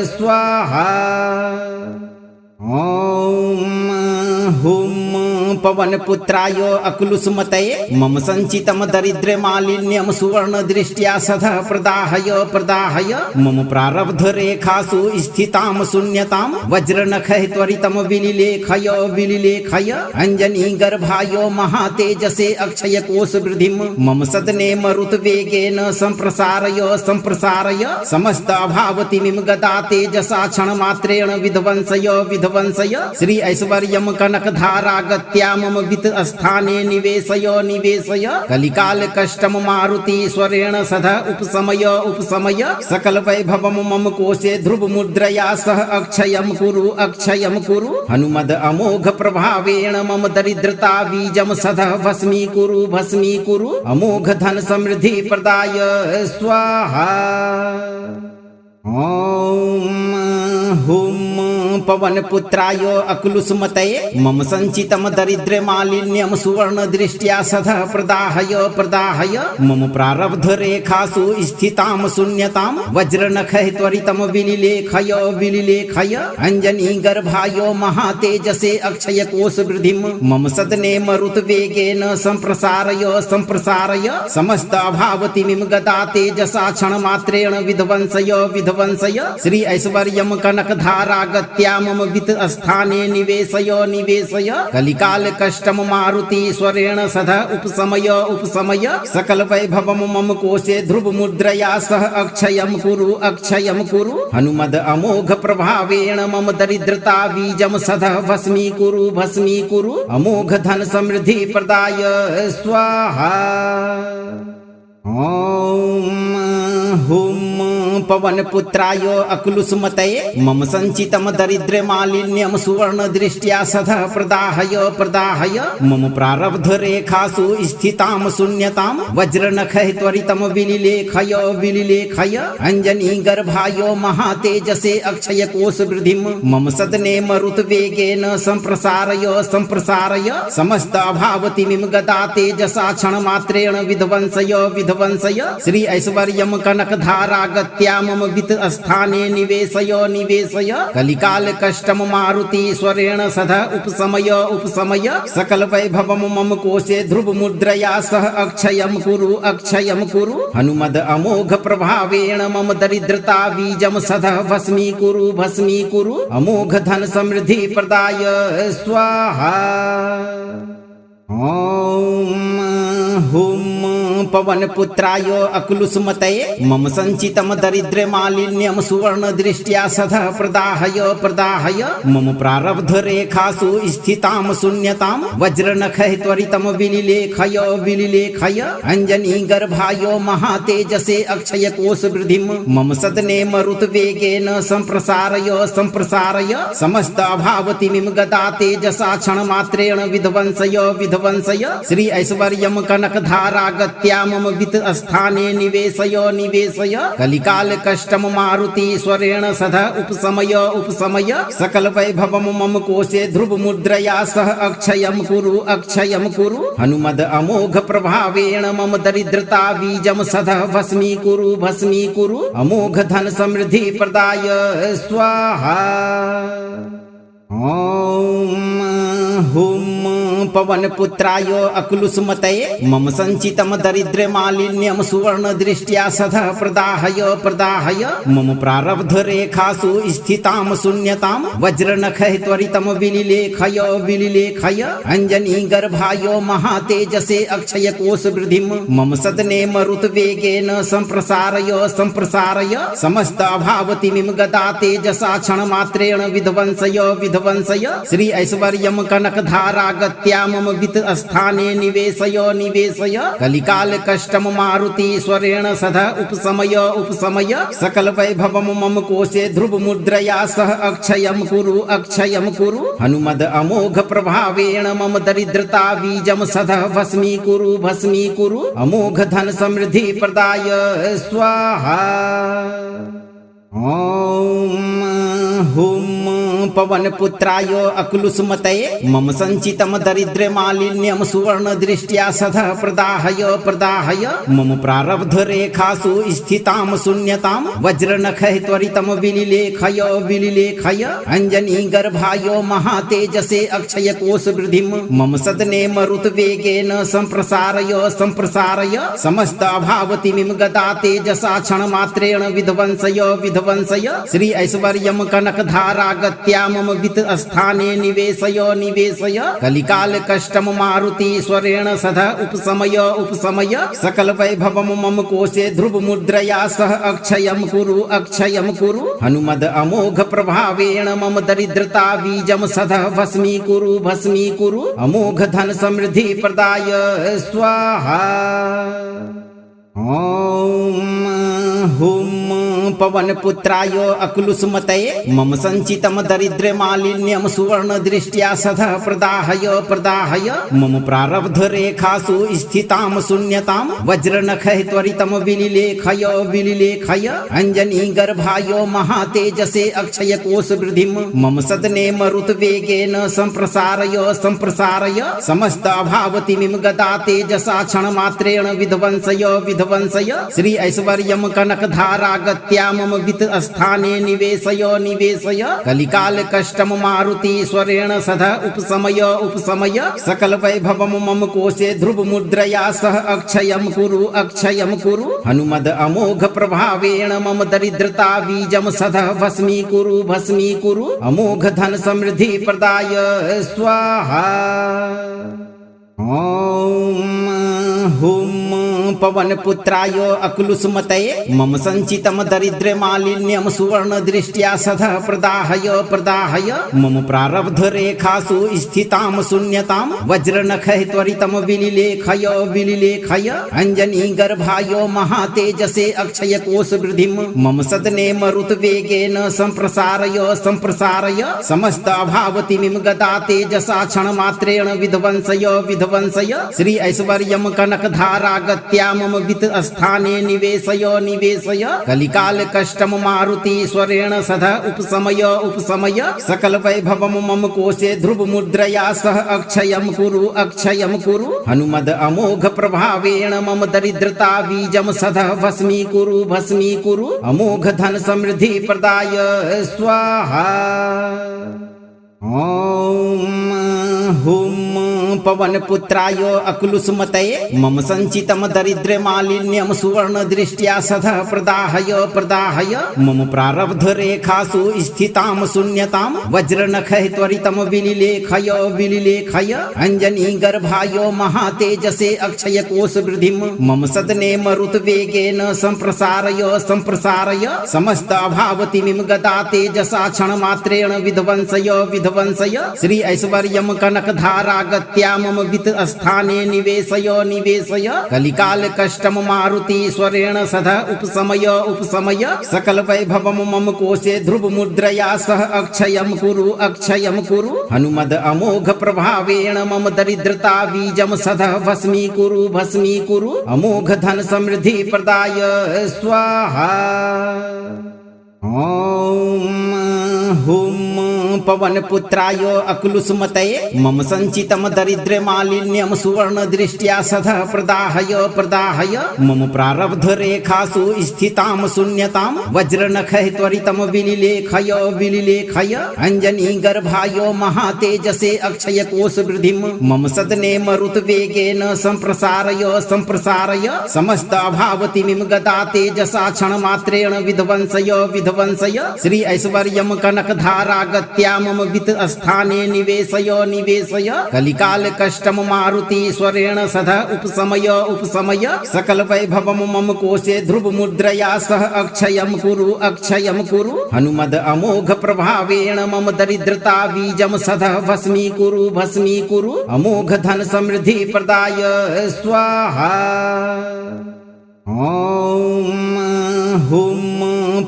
स्वाहा। ओम हुम पवन पुत्राय अक्लुसमतये मम संचितम दरिद्र मालिन्यम सुवर्ण दृष्ट्या सदा प्रदाहय मम प्रारब्ध रेखासु स्थिताम शून्यताम वज्रनखै त्वरितम विलिलेखय अंजनी गर्भाय महातेजसे अक्षय कोश वृद्धिम मम सदने मरुत वेगेन संप्रसारय समस्त अभावतिमिम गदा तेजसा क्षण मात्रेण विध्वंसय श्री ऐश्वर्यम कनक धारागत्या मम वित्त स्थाने निवेशय कलिकाल कष्टम मारुति स्वरेण सदा उपशमय सकल वैभवम मम कोशे ध्रुव मुद्रया सह अक्षयम कुरु हनुमद अमोघ प्रभावेण मम दरिद्रता बीजम सदा भस्मी कुरु अमोघ धन समृद्धि प्रदाय स्वाहा। ओम हुम पवन पुत्राय अक्लुसमतये मम संचितम दरिद्र मालिन्यम सुवर्ण दृष्ट्या सदा प्रदाहय मम प्रारब्ध रेखासु स्थिताम शून्यताम वज्रनखै त्वरितम विलिलेखय अंजनी गर्भाय महातेजसे अक्षय कोश वृद्धिम मम सदने मरुत वेगेन संप्रसारय समस्त अभावतिमिम गदा तेजसा क्षण मात्रेण विध्वंसय श्री ऐश्वर्यम कनक धारागत्या मम वित्त स्थाने निवेशय कलिकाल कष्टम मारुति स्वरेण सदा उपशमय सकल वैभवम मम कोशे ध्रुव मुद्रया सह अक्षयम कुरु हनुमद अमोघ प्रभावेण मम दरिद्रता बीजम सदा भस्मी कुरु अमोघ धन समृद्धि प्रदाय स्वाहा। ओम हुम पवन पुत्राय अक्लुसमतये मम संचितम दरिद्र मालिन्यम सुवर्ण दृष्ट्या सदा प्रदाहय मम प्रारब्ध रेखासु स्थिताम शून्यताम वज्रनखै त्वरितम विलिलेखय अंजनी गर्भाय महातेजसे अक्षय कोश वृद्धिम मम सदने मरुत वेगेन संप्रसारय समस्त अभावतिमिम गदा तेजसा क्षण मात्रेण विध्वंसय श्री ऐश्वर्यम कनक धारागत्या मम वित्त स्थाने निवेशय कलिकाल कष्टम मारुति स्वरेण सदा उपशमय सकल वैभवम मम कोशे ध्रुव मुद्रया सह अक्षयम कुरु हनुमद अमोघ प्रभावेण मम दरिद्रता बीजम सदा भस्मी कुरु अमोघ धन समृद्धि प्रदाय स्वाहा। ओम हुम पवन पुत्राय अक्लुसमतये मम संचितम दरिद्र मालिन्यम सुवर्ण दृष्ट्या सदा प्रदाहय मम प्रारब्ध रेखासु स्थिताम शून्यताम वज्रनखै त्वरितम विलिलेखय अंजनी गर्भाय महातेजसे अक्षय कोश वृद्धिम मम सदने मरुत वेगेन संप्रसारय समस्त अभावतिमिम गदा तेजसा क्षण मात्रेण विध्वंसय श्री ऐश्वर्यम कनक धारागत्या मम वित्त स्थाने निवेशय कलिकाल कष्टम मारुति स्वरेण सदा उपशमय सकल वैभवम मम कोशे ध्रुव मुद्रया सह अक्षयम कुरु हनुमद अमोघ प्रभावेण मम दरिद्रता बीजम सदा भस्मी कुरु अमोघ धन समृद्धि प्रदाय स्वाहा। ओम हुम पवन पुत्राय अक्लुसमतये मम संचितम दरिद्र मालिन्यम सुवर्ण दृष्ट्या सदा प्रदाहय मम प्रारब्ध रेखासु स्थिताम शून्यताम वज्रनखै त्वरितम विलिलेखय अंजनी गर्भाय महातेजसे अक्षय कोश वृद्धिम मम सदने मरुत वेगेन संप्रसारय समस्त अभावतिमिम गदा तेजसा क्षण मात्रेण विध्वंसय श्री ऐश्वर्यम कनक धारागत्या मम वित्त स्थाने निवेशय निवेशय कलिकाल कष्टम मारुतीश्वरेण सदा उपशमय उपशमय सकल वैभवम मम कोशे ध्रुव मुद्रया सह अक्षयम कुरु हनुमद अमोघ प्रभावेण मम दरिद्रता बीजम सदा भस्मी कुरु अमोघ धन समृद्धि प्रदाय स्वाहा। ओम हुम पवन पुत्राय अक्लुसुमतये मम संचितम दरिद्र मालिन्यम सुवर्ण दृष्ट्या सदा प्रदाहय मम प्रारब्ध रेखासु स्थिताम शून्यताम वज्र नखै त्वरितम विलिलेखय अंजनी गर्भायो महातेजसे अक्षय कोश वृद्धिम मम सदने मरुत वेगेन संप्रसारय समस्त अभावतिमिम गदा तेजसा क्षण मात्रेण विध्वंसय श्री ऐश्वर्यम कनक धारा गत्या मम वित्त स्थाने निवेशय कलिकाल कष्टम मारुतीश्वरेण सदा उपशमय सकल वैभवम मम कोशे ध्रुव मुद्रया सह अक्षयम कुरु हनुमद अमोघ प्रभावेण मम दरिद्रता बीजम सदा भस्मी कुरु अमोघ धन समृद्धि प्रदाय स्वाहा। ओम हुम पवन पुत्राय अक्लुसुमतये मम संचितम दरिद्र मालिन्यम सुवर्ण दृष्ट्या सदा प्रदाहय मम प्रारब्ध रेखासु स्थिताम शून्यताम वज्र नखै त्वरितम विलिलेखय अंजनी गर्भायो महातेजसे अक्षय कोश वृद्धिम मम सदने मरुत वेगेन संप्रसारय समस्त अभावतिमिम गदा तेजसा क्षण मात्रेण विध्वंसय श्री ऐश्वर्यम कनक धारा गत्या मम वित्त स्थाने निवेशय कलिकाल कष्टम मारुतीश्वरेण सदा उपशमय सकल वैभवम मम कोशे ध्रुव मुद्रया सह अक्षयम कुरु हनुमद अमोघ प्रभावेण मम दरिद्रता बीजम सदा भस्मी कुरु अमोघ धन समृद्धि प्रदाय स्वाहा। ओम हुम पवन पुत्राय अक्लुसुमतये मम संचितम दरिद्र मालिन्यम सुवर्ण दृष्ट्या सदा प्रदाहय मम प्रारब्ध रेखासु स्थिताम शून्यताम वज्र नखै त्वरितम विलिलेखय अंजनी गर्भायो महातेजसे अक्षय कोश वृद्धिम मम सदने मरुत वेगेन संप्रसारय समस्त अभावतिमिम गदा तेजसा क्षण मात्रेण विध्वंसय श्री ऐश्वर्यम कनक धारा गत्या मम वित्त स्थाने निवेशय कलिकाल कष्टम मारुतीश्वरेण सदा उपशमय सकल वैभवम मम कोशे ध्रुव मुद्रया सह अक्षयम कुरु हनुमद अमोघ प्रभावेण मम दरिद्रता बीजम सदा भस्मी कुरु अमोघ धन समृद्धि प्रदाय स्वाहा। ओम हुम पवन पुत्राय अक्लुसुमतये मम संचितम दरिद्र मालिन्यम सुवर्ण दृष्ट्या सदा प्रदाहय मम प्रारब्ध रेखासु स्थिताम शून्यताम वज्र नखै त्वरितम विलिलेखय अंजनी गर्भायो महातेजसे अक्षय कोश वृद्धिम मम सदने मरुत वेगेन संप्रसारय समस्त अभावतिमिम गदा तेजसा क्षण मात्रेण विध्वंसय श्री ऐश्वर्यम कनक धारा गत्या मम वित्त स्थाने निवेशय कलिकाल कष्टम मारुतीश्वरेण सदा उपशमय सकल वैभवम मम कोशे ध्रुव मुद्रया सह अक्षयम कुरु हनुमद अमोघ प्रभावेण मम दरिद्रता बीजम सदा भस्मी कुरु अमोघ धन समृद्धि प्रदाय स्वाहा। ओम हुम पवन पुत्राय अक्लुसुमतये मम संचितम दरिद्र मालिन्यम सुवर्ण दृष्ट्या सदा प्रदाहय मम प्रारब्ध रेखासु स्थिताम शून्यताम वज्र नखै त्वरितम विलिलेखय अंजनी गर्भायो महातेजसे अक्षय कोश वृद्धिम मम सदने मरुत वेगेन संप्रसारय समस्त अभावतिमिम गदा तेजसा क्षण मात्रेण विध्वंसय श्री ऐश्वर्यम कनक धारा गत्या मम वित्त स्थाने निवेशय निवेशय कलिकाल कष्टम मारुति स्वरेण सदा उपशमय उपशमय सकल वैभवम मम कोशे ध्रुव मुद्रया सह अक्षयम कुरु हनुमद अमोघ प्रभावेण मम दरिद्रता बीजम सदा भस्मी कुरु अमोघ धन समृद्धि प्रदाय स्वाहा। ओम हुम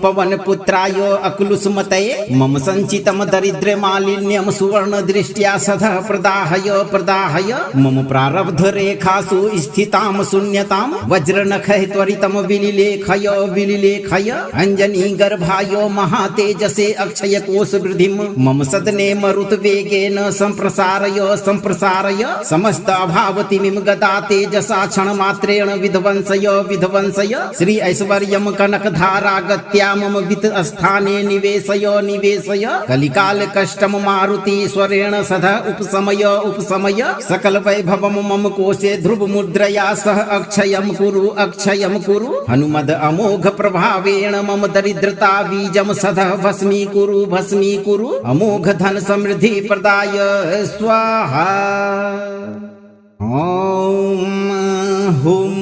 पवन पुत्राय अकुलुसुमतये मम संचितम दरिद्र मालिन्यम सुवर्ण दृष्ट्या सदा प्रदाहय मम प्रारब्ध रेखासु स्थिताम शून्यताम वज्रनखै त्वरितम विलिलेखय अंजनी गर्भाय महातेजसे अक्षय कोश वृद्धिम मम सदने मरुत वेगेन संप्रसारय समस्त अभावतिमिम गदा तेजसा क्षण मात्रेण विध्वंसय श्री ऐश्वर्यम कनक धारा गत्या मम वित्त स्थाने निवेशय कलिकाल कष्टम मारुति स्वरेण सदा उपशमय सकल वैभवम मम कोशे ध्रुव मुद्रया सह अक्षयम कुरु हनुमद अमोघ प्रभावेण मम दरिद्रता बीजम सदा भस्मी कुरु अमोघ धन समृद्धि प्रदाय स्वाहा। ओम हुम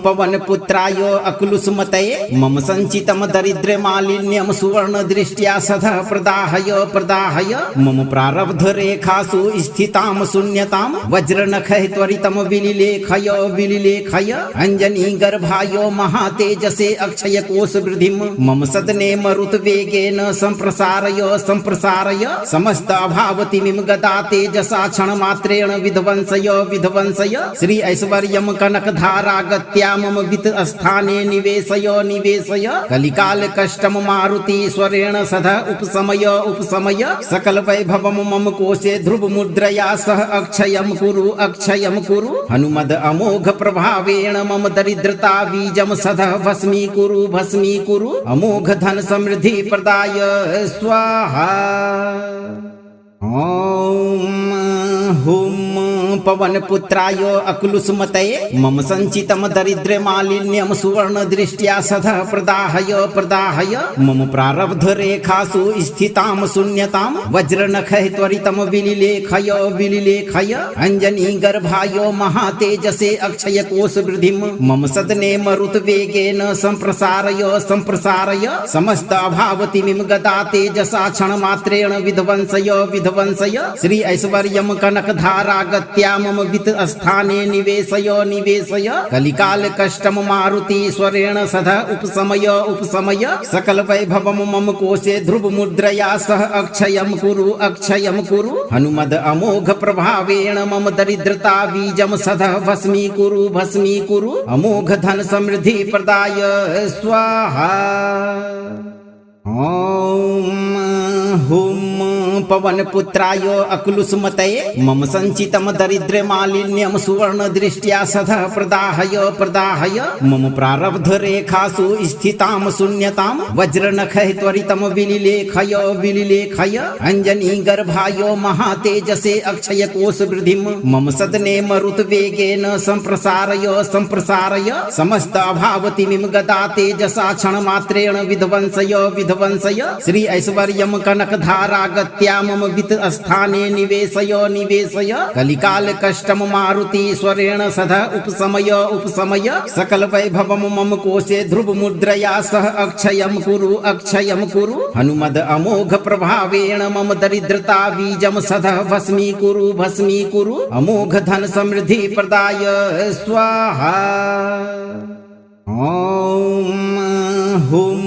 पवन पुत्राय अकुलुसुमतये मम संचितम दरिद्र मालिन्यम सुवर्ण दृष्ट्या सदा प्रदाहय मम प्रारब्ध रेखासु स्थिताम शून्यताम वज्रनखै त्वरितम विलिलेखय अंजनी गर्भाय महातेजसे अक्षय कोश वृद्धिम मम सदने मरुत वेगेन संप्रसारय समस्त अभावतिमिम गदा तेजसा क्षण मात्रेण विध्वंसय श्री ऐश्वर्यम कनक धारा गत्या मम वित्त स्थाने निवेशय कलिकाल कष्टम मारुति स्वरेण सदा उपशमय सकल वैभवम मम कोशे ध्रुव मुद्रया सह अक्षयम कुरु हनुमद अमोघ प्रभावेण मम दरिद्रता बीजम सदा भस्मी कुरु अमोघ धन समृद्धि प्रदाय स्वाहा। ओम हुम पवन पुत्राय अकुलुसुमतये मम संचितम दरिद्र मालिन्यम सुवर्ण दृष्ट्या सदा प्रदाहय मम प्रारब्ध रेखासु स्थिताम शून्यताम वज्रनखै त्वरितम विलिलेखय अंजनी गर्भाय महातेजसे अक्षय कोश वृद्धिम मम सदने मरुत वेगेन संप्रसारय समस्त अभावतिमिम गदा तेजसा क्षण मात्रेण विध्वंसय श्री ऐश्वर्यम कनक धारा गत्या मम वित्त स्थाने निवेशय कलिकाल कष्टम मारुति स्वरेण सदा उपशमय सकल वैभवम मम कोशे ध्रुव मुद्रया सह अक्षयम कुरु हनुमद अमोघ प्रभावेण मम दरिद्रता बीजम सदा भस्मी कुरु अमोघ धन समृद्धि प्रदाय स्वाहा। ओम हुम पवन पुत्राय अकुलुसुमतये मम संचितम दरिद्र मालिन्यम सुवर्ण दृष्ट्या सदा प्रदाहय मम प्रारब्ध रेखासु स्थिताम शून्यताम वज्रनखै त्वरितम विलिलेखय अंजनी गर्भाय महातेजसे अक्षय कोश वृद्धिम मम सदने मरुत वेगेन संप्रसारय समस्त अभावतिमिम गदा तेजसा क्षण मात्रेण विध्वंसय श्री ऐश्वर्यम कनक धारा गत्या मम वित्त स्थाने निवेशय कलिकाल कष्टम मारुति स्वरेण सदा उपशमय सकल वैभवम मम कोशे ध्रुव मुद्रया सह अक्षयम कुरु हनुमद अमोघ प्रभावेण मम दरिद्रता बीजम सदा भस्मी कुरु अमोघ धन समृद्धि प्रदाय स्वाहा। ओम हुम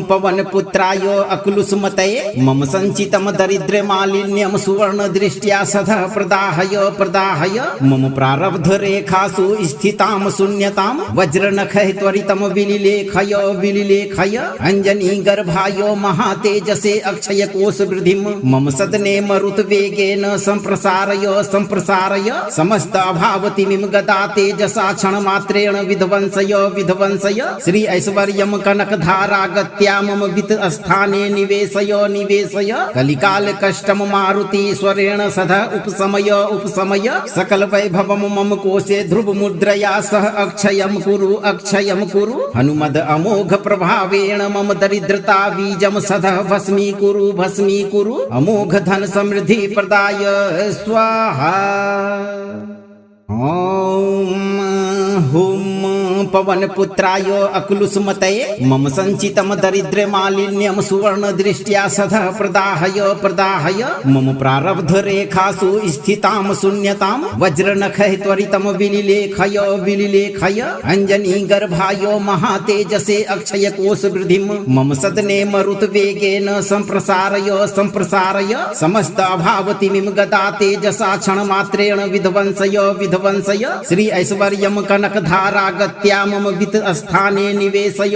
पवन पुत्राय अकुलुसुमतये मम संचितम दरिद्र मालिन्यम सुवर्ण दृष्ट्या सदा प्रदाहय मम प्रारब्ध रेखासु स्थिताम शून्यताम वज्रनखै त्वरितम विलिलेखय अंजनी गर्भाय महातेजसे अक्षय कोश वृद्धिम मम सदने मरुत वेगेन संप्रसारय समस्त अभावतिमिम गदा तेजसा क्षण मात्रेण विध्वंसय श्री ऐश्वर्यम कनक धारा गत्या धारागत्या मम वित्त स्थाने निवेशय निवेशय कलिकाल कष्टम मारुति स्वरेण सदा उपशमय उपशमय सकल वैभवम मम कोशे ध्रुव मुद्रया सह अक्षयम कुरु हनुमद अमोघ प्रभावेण मम दरिद्रता बीजम सदा भस्मी कुरु अमोघ धन समृद्धि प्रदाय स्वाहा। ओम हुम पवन पुत्राय अकुलुसुमतये मम संचितम दरिद्र मालिन्यम सुवर्ण दृष्ट्या सदा प्रदाहय मम प्रारब्ध रेखासु स्थिताम शून्यताम वज्रनखै त्वरितम विलिलेखय अंजनी गर्भायो महातेजसे अक्षय कोश वृद्धिम मम सदने मरुत वेगेन संप्रसारय समस्त अभावतिमिम गदा तेजसा क्षण मात्रेण विध्वंसय श्री ऐश्वर्यम कनक धारा गत्या मम वित्त स्थाने निवेशय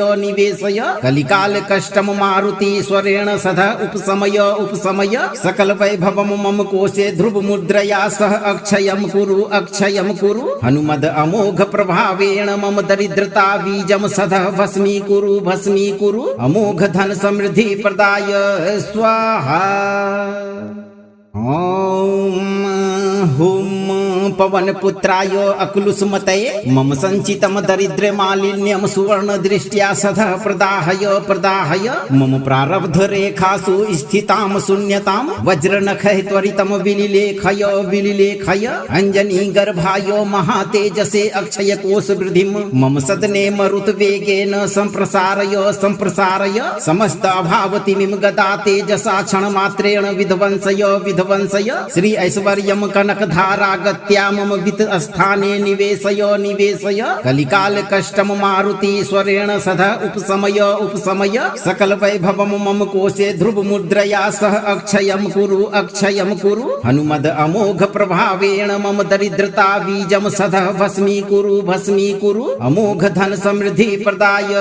कलिकाल कष्टम मारुति स्वरेण सदा उपशमय सकल वैभवम मम कोशे ध्रुव मुद्रया सह अक्षयम कुरु हनुमद अमोघ प्रभावेण मम दरिद्रता बीजम सदा भस्मी कुरु अमोघ धन समृद्धि प्रदाय स्वाहा। ओम हुम पवन पुत्राय अकुलुसुमतये मम संचितम दरिद्र मालिन्यम सुवर्ण दृष्ट्या सदा प्रदाहय मम प्रारब्ध रेखासु स्थिताम शून्यताम वज्रनखै त्वरितम विलिलेखय अंजनी गर्भायो महातेजसे अक्षय कोश वृद्धिम मम सदने मरुत वेगेन संप्रसारय समस्त अभावतिमिम गदा तेजसा क्षण मात्रेण विध्वंसय श्री ऐश्वर्यम कनक धारा गत्या मम वित्त स्थाने निवेशय कलिकाल कष्टम मारुति स्वरेण सदा उपशमय सकल वैभवम मम कोशे ध्रुव मुद्रया सह अक्षयम कुरु हनुमद अमोघ प्रभावेण मम दरिद्रता बीजम सदा भस्मी कुरु अमोघ धन समृद्धि प्रदाय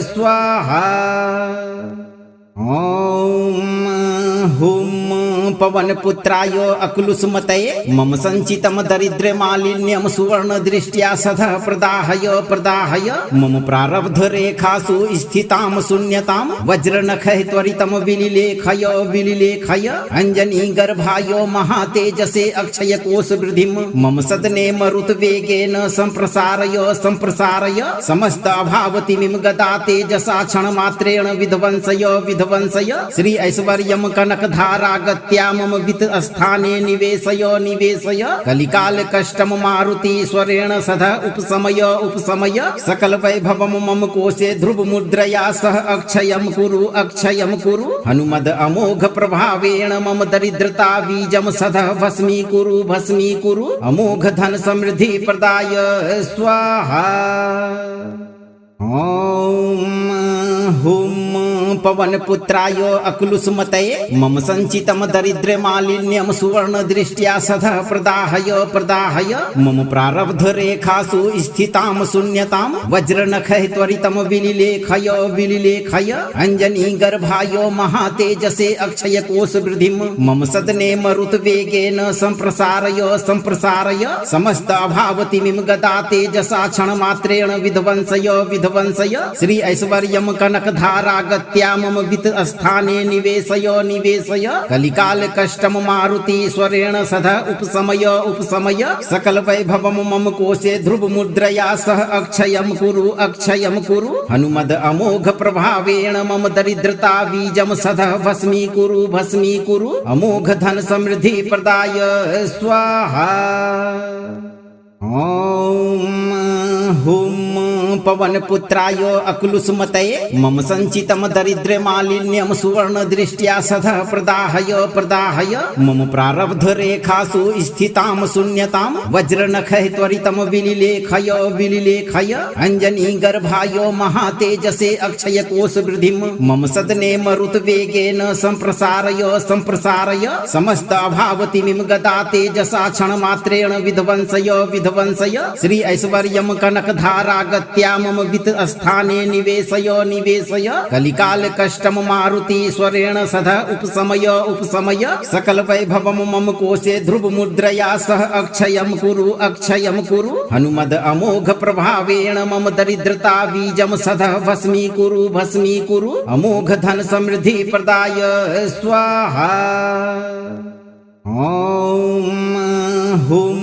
स्वाहा। ओम हुम पवन पुत्राय अकुलुसुमतये मम संचितम दरिद्र मालिन्यम सुवर्ण दृष्ट्या सदा प्रदाहय मम प्रारब्ध रेखासु स्थिताम शून्यताम वज्रनखै त्वरितम विलिलेखय अंजनी गर्भायो महातेजसे अक्षय कोश वृद्धिम मम सदने मरुत वेगेन संप्रसारय समस्त अभावतिमिम गदा तेजसा क्षण मात्रेण विध्वंसय श्री ऐश्वर्यम कनक धारा गत्या मम वित्त स्थाने निवेशय कलिकाल कष्टम मारुति स्वरेण सदा उपशमय सकल वैभवम मम कोशे ध्रुव मुद्रया सह अक्षयम कुरु हनुमद अमोघ प्रभावेण मम दरिद्रता बीजम सदा भस्मी कुरु अमोघ धन समृद्धि प्रदाय स्वाहा। ओम हुम पवन पुत्राय अकुलुसुमतये मम संचितम दरिद्र मालिन्यम सुवर्ण दृष्ट्या सदा प्रदाहय मम प्रारब्ध रेखासु स्थिताम शून्यताम वज्रनखै त्वरितम विलिलेखय अंजनी गर्भायो महातेजसे अक्षय कोश वृद्धिम मम सदने मरुत वेगेन संप्रसारय समस्त अभावतिमिम गदा तेजसा क्षण मात्रेण विध्वंसय श्री ऐश्वर्यम कनक धारा गत्या मम वित्त स्थाने निवेशय कलिकाल कष्टम मारुति स्वरेण सदा उपशमय सकल वैभवम मम कोशे ध्रुव मुद्रया सह अक्षयम कुरु हनुमद अमोघ प्रभावेण मम दरिद्रता बीजम सदा भस्मी कुरु अमोघ धन समृद्धि प्रदाय स्वाहा। ओम हुम पवन पुत्राय अकुलुसुमतये मम संचितम दरिद्र मालिन्यम सुवर्ण दृष्ट्या सदा प्रदाहय मम प्रारब्ध रेखासु स्थिताम शून्यताम वज्रनखै त्वरितम विलिलेखय अंजनी गर्भायो महातेजसे अक्षय कोश वृद्धिम मम सदने मरुत वेगेन संप्रसारय समस्त अभावतिमिम गदा तेजसा क्षण मात्रेण विध्वंसय श्री ऐश्वर्यम कनक कनकधारा गत्या मम वित्त स्थाने निवेशय निवेशय कलिकाल कष्टम मारुति स्वरेण सदा उपशमय उपशमय सकल वैभवम मम कोशे ध्रुव मुद्रया सह अक्षयम कुरु हनुमद अमोघ प्रभावेण मम दरिद्रता बीजम सदा भस्मी कुरु अमोघ धन समृद्धि प्रदाय स्वाहा। ओम हुम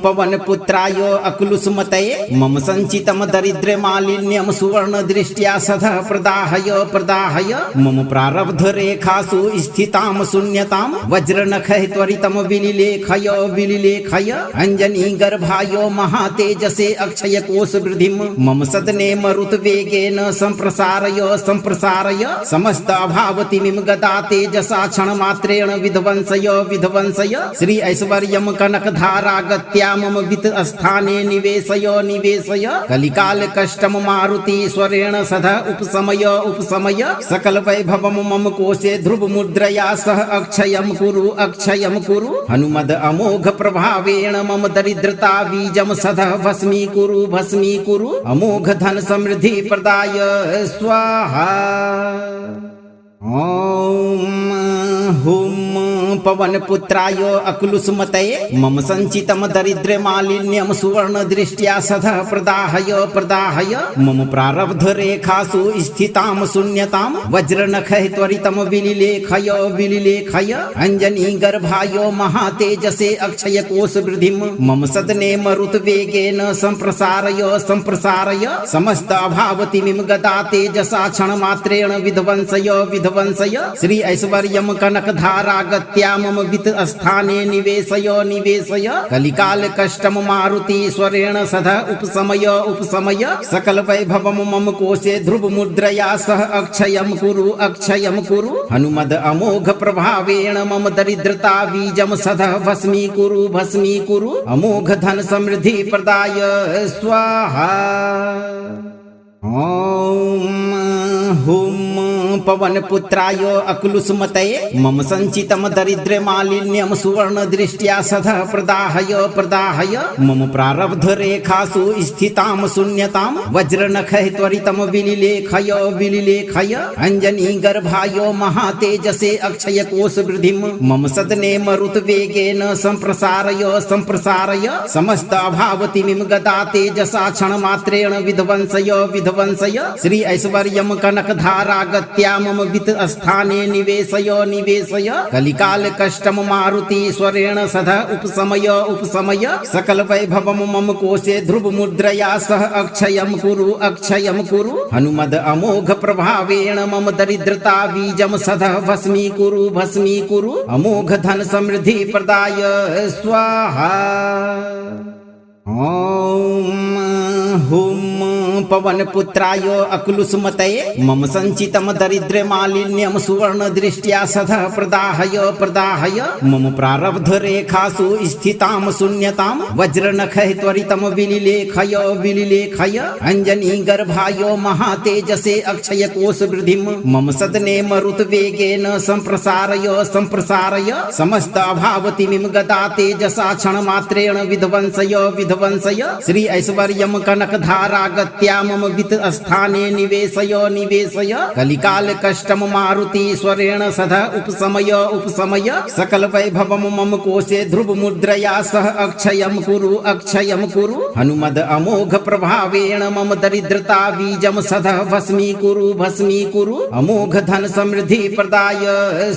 पवन पुत्राय अक्लुसुमतये मम संचितम दरिद्र मालिन्यम सुवर्ण दृष्ट्या सदा प्रदाहय मम प्रारब्ध रेखासु स्थिताम शून्यताम वज्र नखै त्वरितम विलिलेखय अंजनी गर्भायो महातेजसे अक्षय कोश वृद्धिम मम सदने मरुत वेगेन संप्रसारय समस्त अभावतिमिम गदा तेजसा क्षण मात्रेण विध्वंसय श्री ऐश्वर्यम कनकधारा गत्या मम वित्त स्थाने निवेशय कलिकाल कष्टम मारुति स्वरेण सदा उपशमय सकल वैभवम मम कोशे ध्रुव मुद्रया सह अक्षयम कुरु हनुमद अमोघ प्रभावेण मम दरिद्रता बीजम सदा भस्मी कुरु अमोघ धन समृद्धि प्रदाय स्वाहा। ओम हुम पवन पुत्राय अक्लुसुमतये मम संचितम दरिद्र मालिन्यम सुवर्ण दृष्ट्या सदा प्रदाहय मम प्रारब्ध रेखासु स्थिताम शून्यताम वज्र नखै त्वरितम विलिलेखय अंजनी गर्भायो महातेजसे अक्षय कोश वृद्धिम मम सदने मरुत वेगेन संप्रसारय समस्त अभावतिमिम गदा तेजसा क्षण मात्रेण विध्वंसय श्री ऐश्वर्यम कनकधारा गत्या मम वित्त स्थाने निवेशय कलिकाल कष्टम मारुति स्वरेण सदा उपशमय सकल वैभवम मम कोशे ध्रुव मुद्रया सह अक्षयम कुरु हनुमद अमोघ प्रभावेण मम दरिद्रता बीजम सदा भस्मी कुरु अमोघ धन समृद्धि प्रदाय स्वाहा। ओम हुम पवन पुत्राय अक्लुसुमतये मम संचितम दरिद्र मालिन्यम सुवर्ण दृष्ट्या सदा प्रदाहय मम प्रारब्ध रेखासु स्थिताम शून्यताम वज्र नखै त्वरितम विलिलेखय अंजनी गर्भायो महातेजसे अक्षय कोश वृद्धिम मम सदने मरुत वेगेन संप्रसारय समस्त अभावतिमिम गदा तेजसा क्षण मात्रेण विध्वंसय श्री ऐश्वर्यम कनकधारा गत्या मम वित्त स्थाने निवेशय कलिकाल कष्टम मारुति स्वरेण सदा उपशमय सकल वैभवम मम कोशे ध्रुव मुद्रया सह अक्षयम कुरु हनुमद अमोघ प्रभावेण मम दरिद्रता बीजम सदा भस्मी कुरु अमोघ धन समृद्धि प्रदाय स्वाहा। ओम हुम पवन पुत्राय अक्लुसुमतये मम संचितम दरिद्र मालिन्यम सुवर्ण दृष्ट्या सदा प्रदाहय मम प्रारब्ध रेखासु स्थिताम शून्यताम वज्र नखै त्वरितम विलिलेखय अंजनी गर्भायो महातेजसे अक्षय कोश वृद्धिम मम सदने मरुत वेगेन संप्रसारय समस्त अभावतिमिम गदा तेजसा क्षण मात्रेण विध्वंसय श्री ऐश्वर्यम कनकधारा गत्या मम वित्त स्थाने निवेशय कलिकाल कष्टम मारुति स्वरेण सदा उपशमय सकल वैभवम मम कोशे ध्रुव मुद्रया सह अक्षयम कुरु हनुमद अमोघ प्रभावेण मम दरिद्रता बीजम सदा भस्मी कुरु अमोघ धन समृद्धि प्रदाय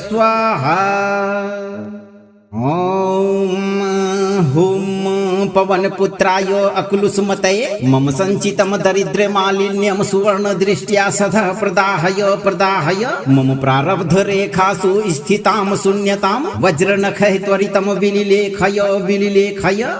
स्वाहा। ओम हुम पवन पुत्राय अक्लुसुमतये मम संचितम दरिद्र मालिन्यम सुवर्ण दृष्ट्या सदा प्रदाहय मम प्रारब्ध रेखासु स्थिताम शून्यताम वज्र नखै त्वरितम विलिलेखय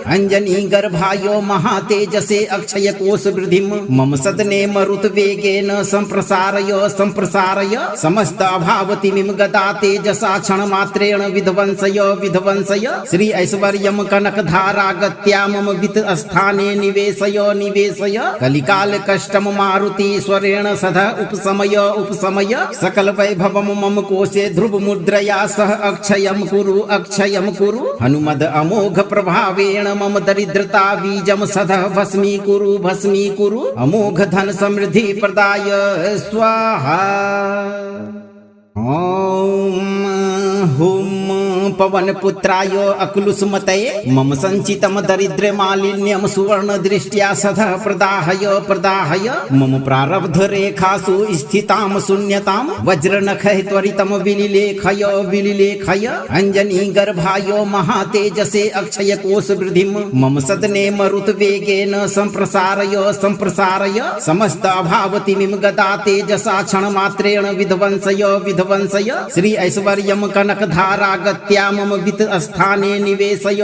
अंजनी गर्भायो महातेजसे अक्षय कोश वृद्धिम मम सदने मरुत वेगेन संप्रसारय समस्त अभावतिमिम गदा तेजसा क्षण मात्रेण विध्वंसय श्री ऐश्वर्यम कनकधारा गत्या मम वित्त स्थाने निवेशय निवेशय कलिकाल कष्टम मारुतीश्वरेण सदा उपशमय उपशमय सकल वैभवम मम कोशे ध्रुव मुद्रया सह अक्षयम कुरु हनुमद अमोघ प्रभावेण मम दरिद्रता बीजम सदा भस्मी कुरु अमोघ धन समृद्धि प्रदाय स्वाहा। ओम हुम पवन पुत्राय अकुलुसुमतये मम संचितम दरिद्र मालिन्यम सुवर्ण दृष्ट्या सदा प्रदाहय मम प्रारब्ध रेखासु स्थिताम शून्यताम वज्रनखै त्वरितम विलिलेखय अंजनी गर्भायो महातेजसे अक्षय कोश वृद्धिम मम सदने मरुत वेगेन संप्रसारय समस्त अभावतिमिम गदा तेजसा क्षण मात्रेण विध्वंसय श्री ऐश्वर्यम कनक धारा गत्या मम वित्त स्थाने निवेशय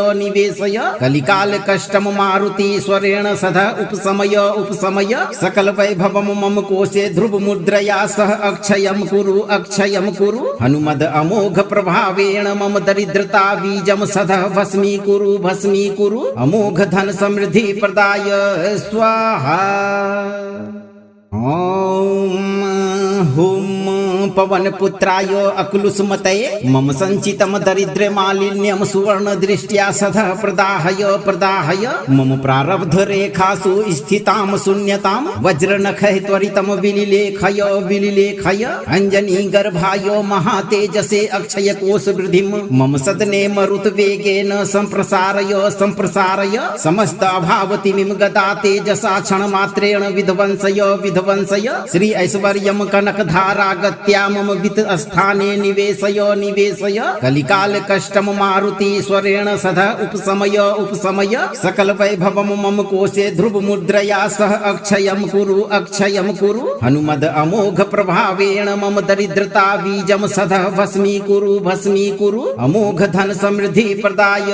कलिकाल कष्टम मारुतीश्वरेण सदा उपशमय सकल वैभवम मम कोशे ध्रुव मुद्रया सह अक्षयम कुरु हनुमद अमोघ प्रभावेण मम दरिद्रता बीजम सदा भस्मी कुरु अमोघ धन समृद्धि प्रदाय स्वाहा। ओम हुम पवन पुत्राय अकुलुसुमतये मम संचितम दरिद्र मालिन्यम सुवर्ण दृष्ट्या सदा प्रदाहय मम प्रारब्ध रेखासु स्थिताम शून्यताम वज्रनखै त्वरितम विलिलेखय अंजनी गर्भायो महातेजसे अक्षय कोश वृद्धिम मम सदने मरुत वेगेन संप्रसारय समस्त अभावतिमिम गदा तेजसा क्षण मात्रेण विध्वंसय श्री ऐश्वर्यम कनक धारा गत्या मम वित्त स्थाने निवेशय कलिकाल कष्टम मारुतीश्वरेण सदा उपशमय सकल वैभवम मम कोशे ध्रुव मुद्रया सह अक्षयम कुरु हनुमद अमोघ प्रभावेण मम दरिद्रता बीजम सदा भस्मी कुरु अमोघ धन समृद्धि प्रदाय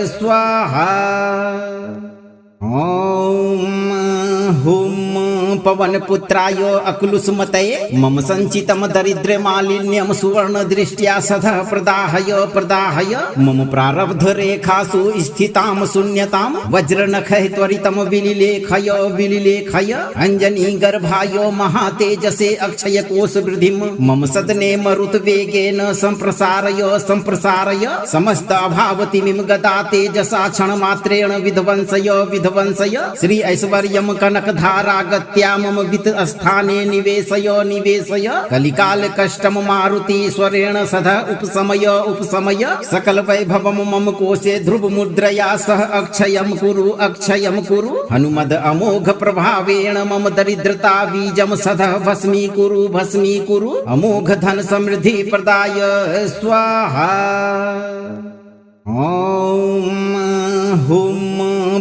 स्वाहा। ओम हुम पवन पुत्राय अकुलुसुमतये मम संचितम दरिद्र मालिन्यम सुवर्ण दृष्ट्या सदा प्रदाहय मम प्रारब्ध रेखासु स्थिताम शून्यताम वज्रनखै त्वरितम विलिलेखय अंजनी गर्भायो महातेजसे अक्षय कोश वृद्धिम मम सदने मरुत वेगेन संप्रसारय समस्त अभावतिमिम गदा तेजसा क्षण मात्रेण विध्वंसय श्री ऐश्वर्यम कनक धारा गत्या मम वित्त स्थाने निवेशय कलिकाल कष्टम मारुतीश्वरेण सदा उपशमय सकल वैभवम मम कोशे ध्रुव मुद्रया सह अक्षयम कुरु हनुमद अमोघ प्रभावेण मम दरिद्रता बीजम सदा भस्मी कुरु अमोघ धन समृद्धि प्रदाय स्वाहा। ओम हुम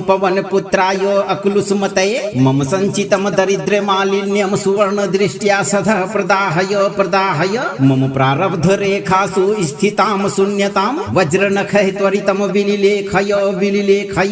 पवन पुत्राय अकुलुसुमतये मम संचितम दरिद्र मालिन्यम सुवर्ण दृष्ट्या सदा प्रदाहय मम प्रारब्ध रेखासु स्थिताम शून्यताम वज्रनखै त्वरितम विलिलेखय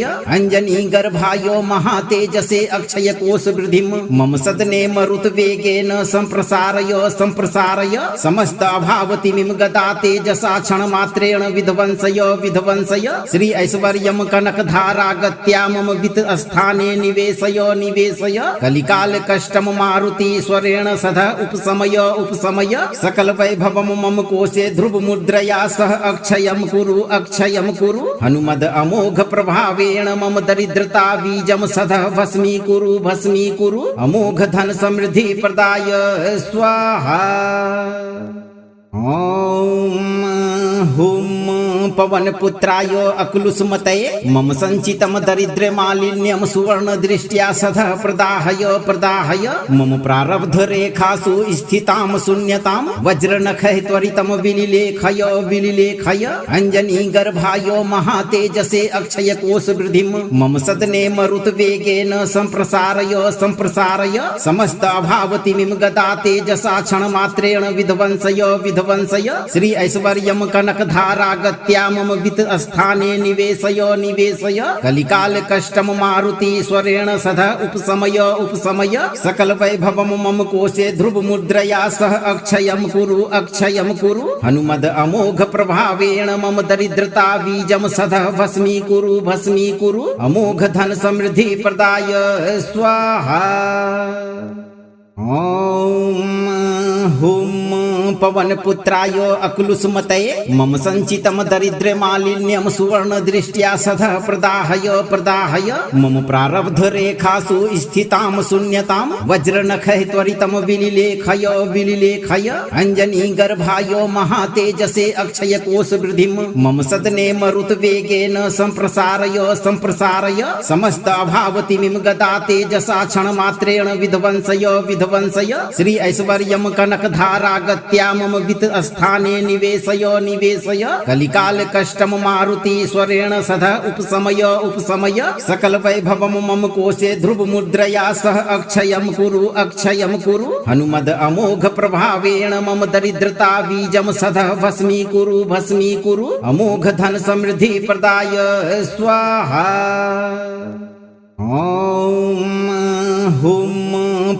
अंजनी गर्भायो महातेजसे अक्षय कोश वृद्धिम मम सदने मरुत वेगेन संप्रसारय समस्त अभावतिमिम गदा तेजसा क्षण मात्रेण विध्वंसय श्री ऐश्वर्यम कनक धारा गत्या मम वित्त स्थाने निवेशय कलिकाल कष्टम मारुतीश्वरेण सदा उपशमय सकल वैभवम मम कोशे ध्रुव मुद्रया सह अक्षयम कुरु हनुमद अमोघ प्रभावेण मम दरिद्रता बीजम सदा भस्मी कुरु अमोघ धन समृद्धि प्रदाय स्वाहा। ओम हुम पवन पुत्राय अकुलुसुमतये मम संचितम दरिद्र मालिन्यम सुवर्ण दृष्ट्या सदा प्रदाहय मम प्रारब्ध रेखासु स्थिताम शून्यताम वज्रनखै त्वरितम विलिलेखय अंजनी गर्भायो महातेजसे अक्षय कोश वृद्धिम मम सदने मरुत वेगेन संप्रसारय समस्त अभावतिमिम गदा तेजसा क्षण मात्रेण विध्वंसय श्री ऐश्वर्यम कनक धारा गत्या मम वित्त स्थाने निवेशय निवेशय कलिकाल कष्टम मारुति स्वरेण सदा उपशमय उपशमय सकल वैभवम मम कोशे ध्रुव मुद्रया सह अक्षयम कुरु हनुमद अमोघ प्रभावेण मम दरिद्रता बीजम सदा भस्मी कुरु अमोघ धन समृद्धि प्रदाय स्वाहा। ओम हुम पवन पुत्राय अकुलुसुमतये मम संचितम दरिद्र मालिन्यम सुवर्ण दृष्ट्या सदा प्रदाहय मम प्रारब्ध रेखासु स्थिताम शून्यताम वज्रनखै त्वरितम विलिलेखय अंजनी गर्भाय महातेजसे अक्षय कोश वृद्धिम मम सदने मरुत वेगेन संप्रसारय समस्त अभावतिमिम गदा तेजसा क्षण मात्रेण विध्वंसय श्री ऐश्वर्यम कनक धारा गत्या मम वित्त स्थाने निवेशय कलिकाल कष्टम मारुति स्वरेण सदा उपशमय सकल वैभवम मम कोशे ध्रुव मुद्रया सह अक्षयम कुरु हनुमद अमोघ प्रभावेण मम दरिद्रता बीजम सदा भस्मी कुरु अमोघ धन समृद्धि प्रदाय स्वाहा। ओम हुम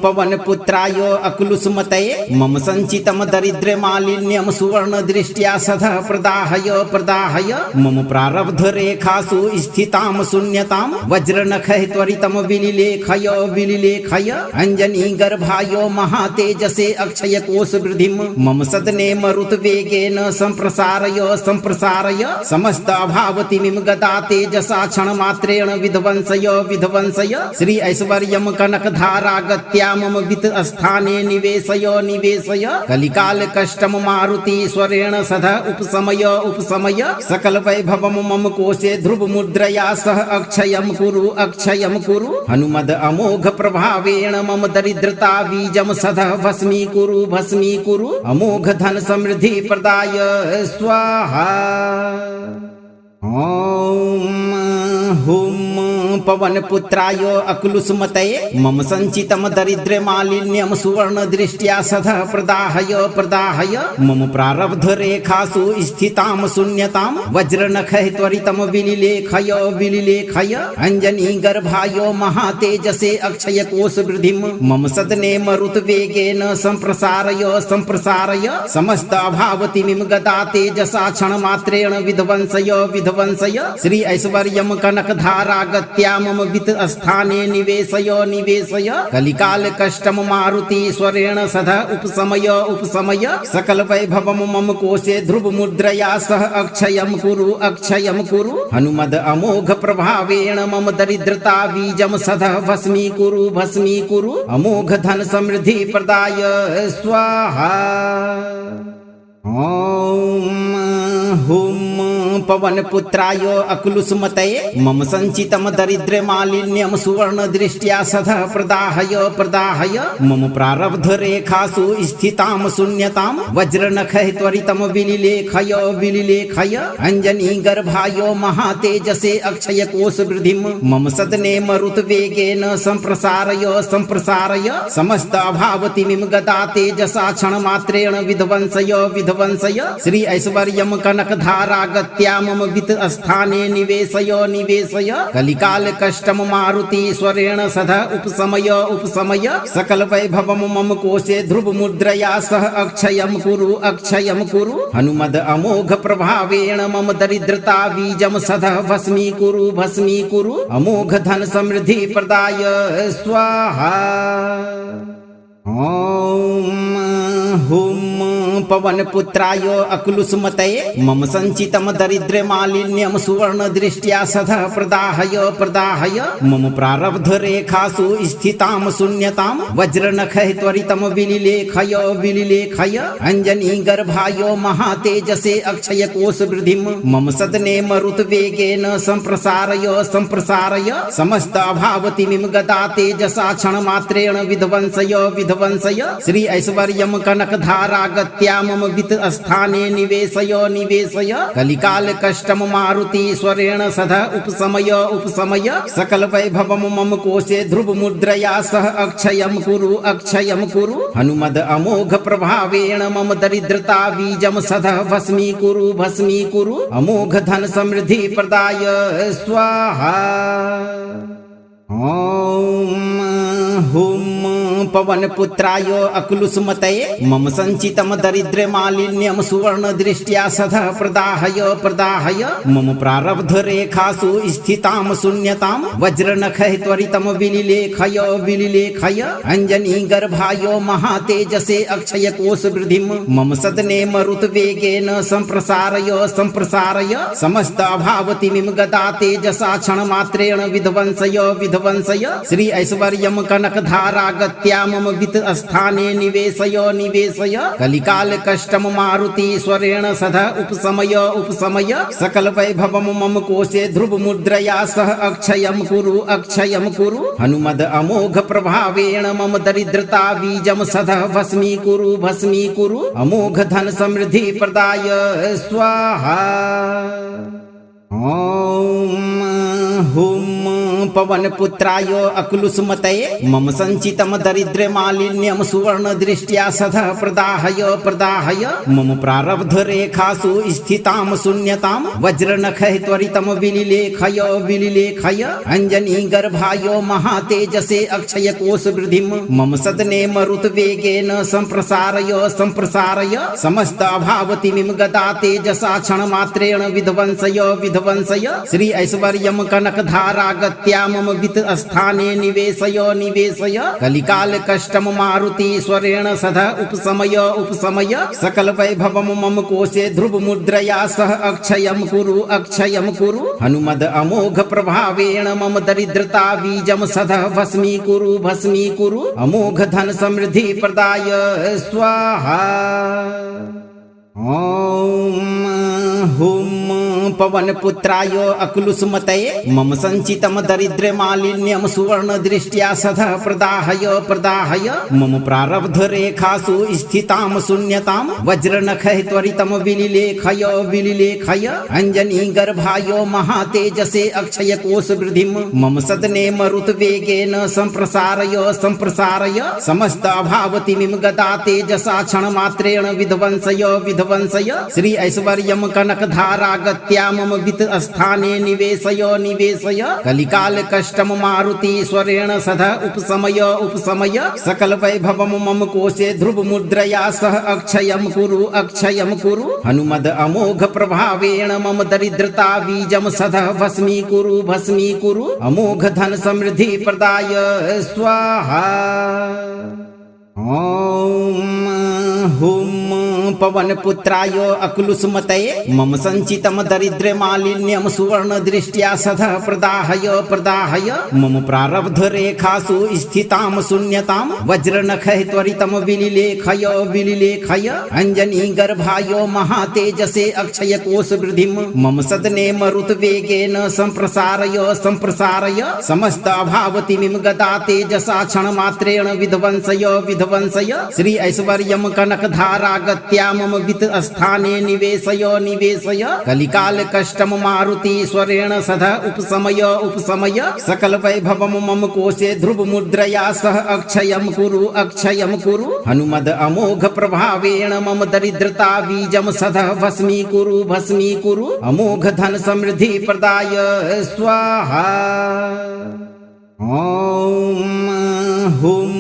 पवन पुत्राय अकुलुसुमतये मम संचितम दरिद्र मालिन्यम सुवर्ण दृष्ट्या सदा प्रदाहय मम प्रारब्ध रेखासु स्थिताम शून्यताम वज्रनखै त्वरितम विलिलेखय अंजनी गर्भाय महातेजसे अक्षय कोश वृद्धिम मम सदने मरुत वेगेन संप्रसारय समस्त अभावतिमिम गदा तेजसा क्षण मात्रेण विध्वंसय श्री ऐश्वर्यम कनक धारा गत्या मम वित्त स्थाने निवेशय कलिकाल कष्टम मारुति स्वरेण सदा उपशमय सकल वैभवम मम कोशे ध्रुव मुद्रया सह अक्षयम कुरु हनुमद अमोघ प्रभावेण मम दरिद्रता बीजम सदा भस्मी कुरु अमोघ धन समृद्धि प्रदाय स्वाहा। ओम हुम पवन पुत्राय अकुलुसुमतये मम संचितम दरिद्र मालिन्यम सुवर्ण दृष्ट्या सदा प्रदाहय मम प्रारब्ध रेखासु स्थिताम शून्यताम वज्रनखै त्वरितम विलिलेखय अंजनी गर्भाय महातेजसे अक्षय कोश वृद्धिम मम सदने मरुत वेगेन संप्रसारय समस्त अभावतिमिम गदा तेजसा क्षण मात्रेण विध्वंसय श्री ऐश्वर्यम कनक धारा गत्या मम वित्त स्थाने निवेशय कलिकाल कष्टम मारुति स्वरेण सदा उपशमय सकल वैभवम मम कोशे ध्रुव मुद्रया सह अक्षयम कुरु हनुमद अमोघ प्रभावेण मम दरिद्रता बीजम सदा भस्मी कुरु अमोघ धन समृद्धि प्रदाय स्वाहा। ओम हुम पवन पुत्राय अकुलुसुमतये मम संचितम दरिद्र मालिन्यम सुवर्ण दृष्ट्या सदा प्रदाहय मम प्रारब्ध रेखासु स्थिताम शून्यताम वज्रनखै त्वरितम विलिलेखय अंजनी गर्भाय महातेजसे अक्षय कोश वृद्धिम मम सदने मरुत वेगेन संप्रसारय समस्त अभावतिमिम गदा तेजसा क्षण मात्रेण विध्वंसय श्री ऐश्वर्यम कनक धारा गत्या मम वित्त स्थाने निवेशय कलिकाल कष्टम मारुति स्वरेण सदा उपशमय सकल वैभवम मम कोशे ध्रुव मुद्रया सह अक्षयम कुरु हनुमद अमोघ प्रभावेण मम दरिद्रता बीजम सदा भस्मी कुरु अमोघ धन समृद्धि प्रदाय स्वाहा। ओम हुम पवन पुत्राय अकुलुसुमतये मम संचितम दरिद्र मालिन्यम सुवर्ण दृष्ट्या सदा प्रदाहय मम प्रारब्ध रेखासु स्थिताम शून्यताम वज्रनखै त्वरितम विलिलेखय अंजनी गर्भाय महातेजसे अक्षय कोश वृद्धिम मम सदने मरुत वेगेन संप्रसारय समस्त अभावतिमिम गदा तेजसा क्षण मात्रेण विध्वंसय श्री ऐश्वर्यम कनक धारा गत्या धारागत्या मम वित्त स्थाने निवेशय निवेशय कलिकाल कष्टम मारुति स्वरेण सदा उपशमय उपशमय सकल वैभवम मम कोशे ध्रुव मुद्रया सह अक्षयम कुरु हनुमद अमोघ प्रभावेण मम दरिद्रता बीजम सदा भस्मी कुरु अमोघ धन समृद्धि प्रदाय स्वाहा। ओम हुम पवन पुत्राय अक्लुसमतये मम संचितम दरिद्र मालिन्यम सुवर्ण दृष्ट्या सदा प्रदाहय मम प्रारब्ध रेखासु स्थिताम शून्यताम वज्रनखै त्वरितम विलिलेखय अंजनी गर्भायो महातेजसे अक्षय कोश वृद्धिम मम सदने मरुत वेगेन संप्रसारय समस्त अभावतिमिम गदा तेजसा क्षण मात्रेण विध्वंसय श्री ऐश्वर्यम कनक धारागत्या मम वित्त स्थाने निवेशय कलिकाल कष्टम मारुति स्वरेण सदा उपशमय सकल वैभवम मम कोशे ध्रुव मुद्रया सह अक्षयम कुरु हनुमद अमोघ प्रभावेण मम दरिद्रता बीजम सदा भस्मी कुरु अमोघ धन समृद्धि प्रदाय स्वाहा। ओम हुम पवन पुत्राय अक्लुसमतये मम संचितम दरिद्र मालिन्यम सुवर्ण दृष्ट्या सदा प्रदाहय मम प्रारब्ध रेखासु स्थिताम शून्यताम वज्रनखै त्वरितम विलिलेखय अंजनी गर्भायो महातेजसे अक्षय कोश वृद्धिम मम सदने मरुत वेगेन संप्रसारय समस्त अभावतिमिम गदा तेजसा क्षण मात्रेण विध्वंसय श्री ऐश्वर्यम कनक धारागत्या मम वित्त स्थाने निवेशय कलिकाल कष्टम मारुति स्वरेण सदा उपशमय सकल वैभवम मम कोशे ध्रुव मुद्रया सह अक्षयम कुरु हनुमद अमोघ प्रभावेण मम दरिद्रता बीजम सदा भस्मी कुरु अमोघ धन समृद्धि प्रदाय स्वाहा। ओम हुम पवन पुत्राय अक्लुसमतये मम संचितम दरिद्र मालिन्यम सुवर्ण दृष्ट्या सदा प्रदाहय मम प्रारब्ध रेखासु स्थिताम शून्यताम वज्रनखै त्वरितम विलिलेखय अंजनी गर्भायो महातेजसे अक्षय कोश वृद्धिम मम सदने मरुत वेगेन संप्रसारय समस्त अभावतिमिम गदा तेजसा क्षण मात्रेण विध्वंसय श्री ऐश्वर्यम कनक धारागत्या मम वित्त स्थाने निवेशय कलिकाल कष्टम मारुति स्वरेण सदा उपशमय सकल वैभवम मम कोशे ध्रुव मुद्रया सह अक्षयम कुरु हनुमद अमोघ प्रभावेण मम दरिद्रता बीजम सदा भस्मी कुरु अमोघ धन समृद्धि प्रदाय स्वाहा। ओम हुम पवन पुत्राय अक्लुसमतये मम संचितम दरिद्र मालिन्यम सुवर्ण दृष्ट्या सदा प्रदाहय मम प्रारब्ध रेखासु स्थिताम शून्यताम वज्रनखै त्वरितम विलिलेखय अंजनी गर्भायो महातेजसे अक्षय कोश वृद्धिम मम सदने मरुत वेगेन संप्रसारय समस्त अभावतिमिम गदा तेजसा क्षण मात्रेण विध्वंसय श्री ऐश्वर्यम कनक धारागत्या मम वित्त स्थाने निवेशय कलिकाल कष्टम मारुति स्वरेण सदा उपशमय सकल वैभवम मम कोशे ध्रुव मुद्रया सह अक्षयम कुरु हनुमद अमोघ प्रभावेण मम दरिद्रता बीजम सदा भस्मी कुरु अमोघ धन समृद्धि प्रदाय स्वाहा। ओम हुम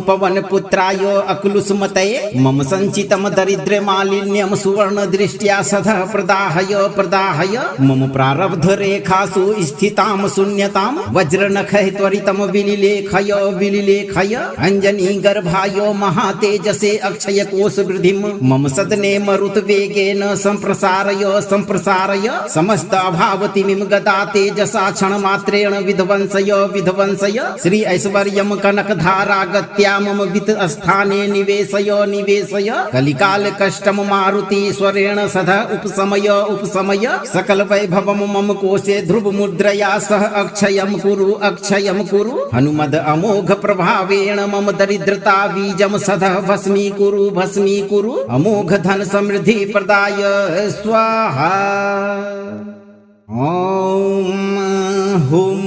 पवन पुत्राय अक्लुसमतये मम संचितम दरिद्र मालिन्यम सुवर्ण दृष्ट्या सदा प्रदाहय मम प्रारब्ध रेखासु स्थिताम शून्यताम वज्रनखै त्वरितम विलिलेखय अंजनी गर्भायो महातेजसे अक्षय कोश वृद्धिम मम सदने मरुत वेगेन संप्रसारय समस्त अभावतिमिम गदा तेजसा क्षण मात्रेण विध्वंसय श्री ऐश्वर्यम कनक धारागत्या धारागत्या मम वित्त स्थाने निवेशय निवेशय कलिकाल कष्टम मारुति स्वरेण सदा उपशमय उपशमय सकल वैभवम मम कोशे ध्रुव मुद्रया सह अक्षयम कुरु हनुमद अमोघ प्रभावेण मम दरिद्रता बीजम सदा भस्मी कुरु अमोघ धन समृद्धि प्रदाय स्वाहा। ओम हुम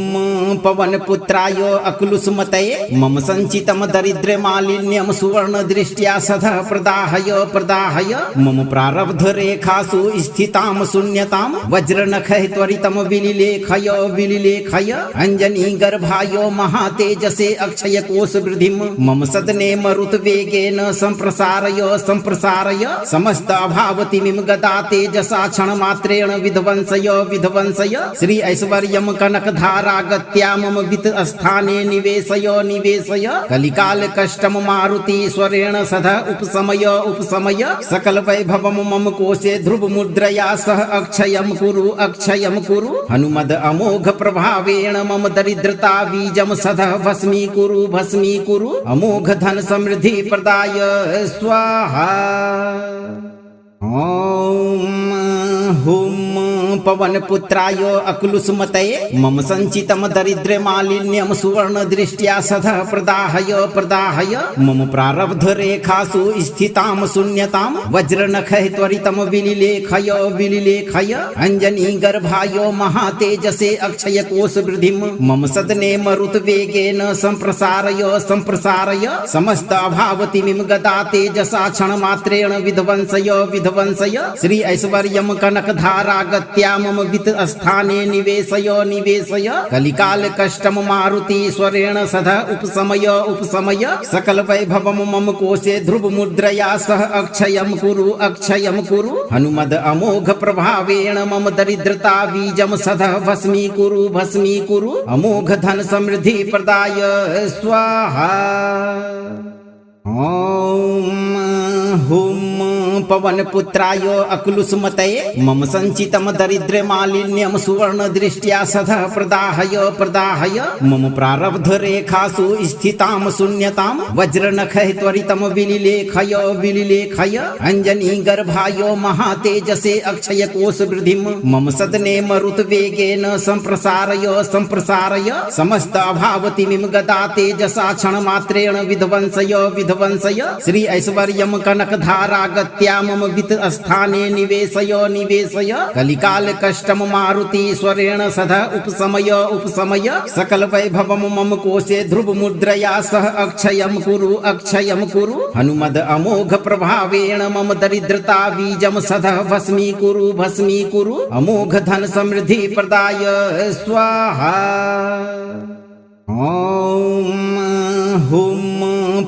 पवन पुत्राय अक्लुसुमतये मम संचितम दरिद्र मालिन्यम सुवर्ण दृष्ट्या सदा प्रदाहय मम प्रारब्ध रेखासु स्थिताम शून्यताम वज्रनखै त्वरितम विलिलेखय अंजनी गर्भायो महातेजसे अक्षय कोश वृद्धिम मम सदने मरुत वेगेन संप्रसारय समस्त अभावतिमिम गदा तेजसा क्षण मात्रेण विध्वंसय श्री ऐश्वर्यम कनक धारागत्या मम वित्त स्थाने निवेशय कलिकाल कष्टम मारुति स्वरेण सदा उपशमय सकल वैभवम मम कोशे ध्रुव मुद्रया सह अक्षयम कुरु हनुमद अमोघ प्रभावेण मम दरिद्रता बीजम सदा भस्मी कुरु अमोघ धन समृद्धि प्रदाय स्वाहा। ओम हुम पवन पुत्राय अक्लुसुमतये मम संचितम दरिद्र मालिन्यम सुवर्ण दृष्ट्या सदा प्रदाहय मम प्रारब्ध रेखासु स्थिताम शून्यताम वज्रनखै त्वरितम विलिलेखय अंजनी गर्भायो महातेजसे अक्षय कोश वृद्धिम मम सदने मरुत वेगेन संप्रसारय समस्त अभावतिमिम गदा तेजसा क्षण मात्रेण विध्वंसय श्री ऐश्वर्यम कनक धारागत्या मम वित्त स्थाने निवेशय कलिकाल कष्टम मारुति स्वरेण सदा उपशमय सकल वैभवम मम कोशे ध्रुव मुद्रया सह अक्षयम कुरु हनुमद अमोघ प्रभावेण मम दरिद्रता बीजम सदा भस्मी कुरु अमोघ धन समृद्धि प्रदाय स्वाहा। ओम हुम पवन पुत्राय अक्लुसुमतये मम संचितम दरिद्र मालिन्यम सुवर्ण दृष्ट्या सदा प्रदाहय मम प्रारब्ध रेखासु स्थिताम शून्यताम वज्रनखै त्वरितम विलिलेखय अंजनी गर्भायो महातेजसे अक्षय कोश वृद्धिम मम सदने मरुत वेगेन संप्रसारय समस्त अभावतिमिम गदा तेजसा क्षण मात्रेण विध्वंसय श्री ऐश्वर्यम कनक धारागत्या मम वित्त स्थाने निवेशय कलिकाल कष्टम मारुति स्वरेण सदा उपशमय सकल वैभवम मम कोशे ध्रुव मुद्रया सह अक्षयम कुरु हनुमद अमोघ प्रभावेण मम दरिद्रता बीजम सदा भस्मी कुरु अमोघ धन समृद्धि प्रदाय स्वाहा। ओम हुम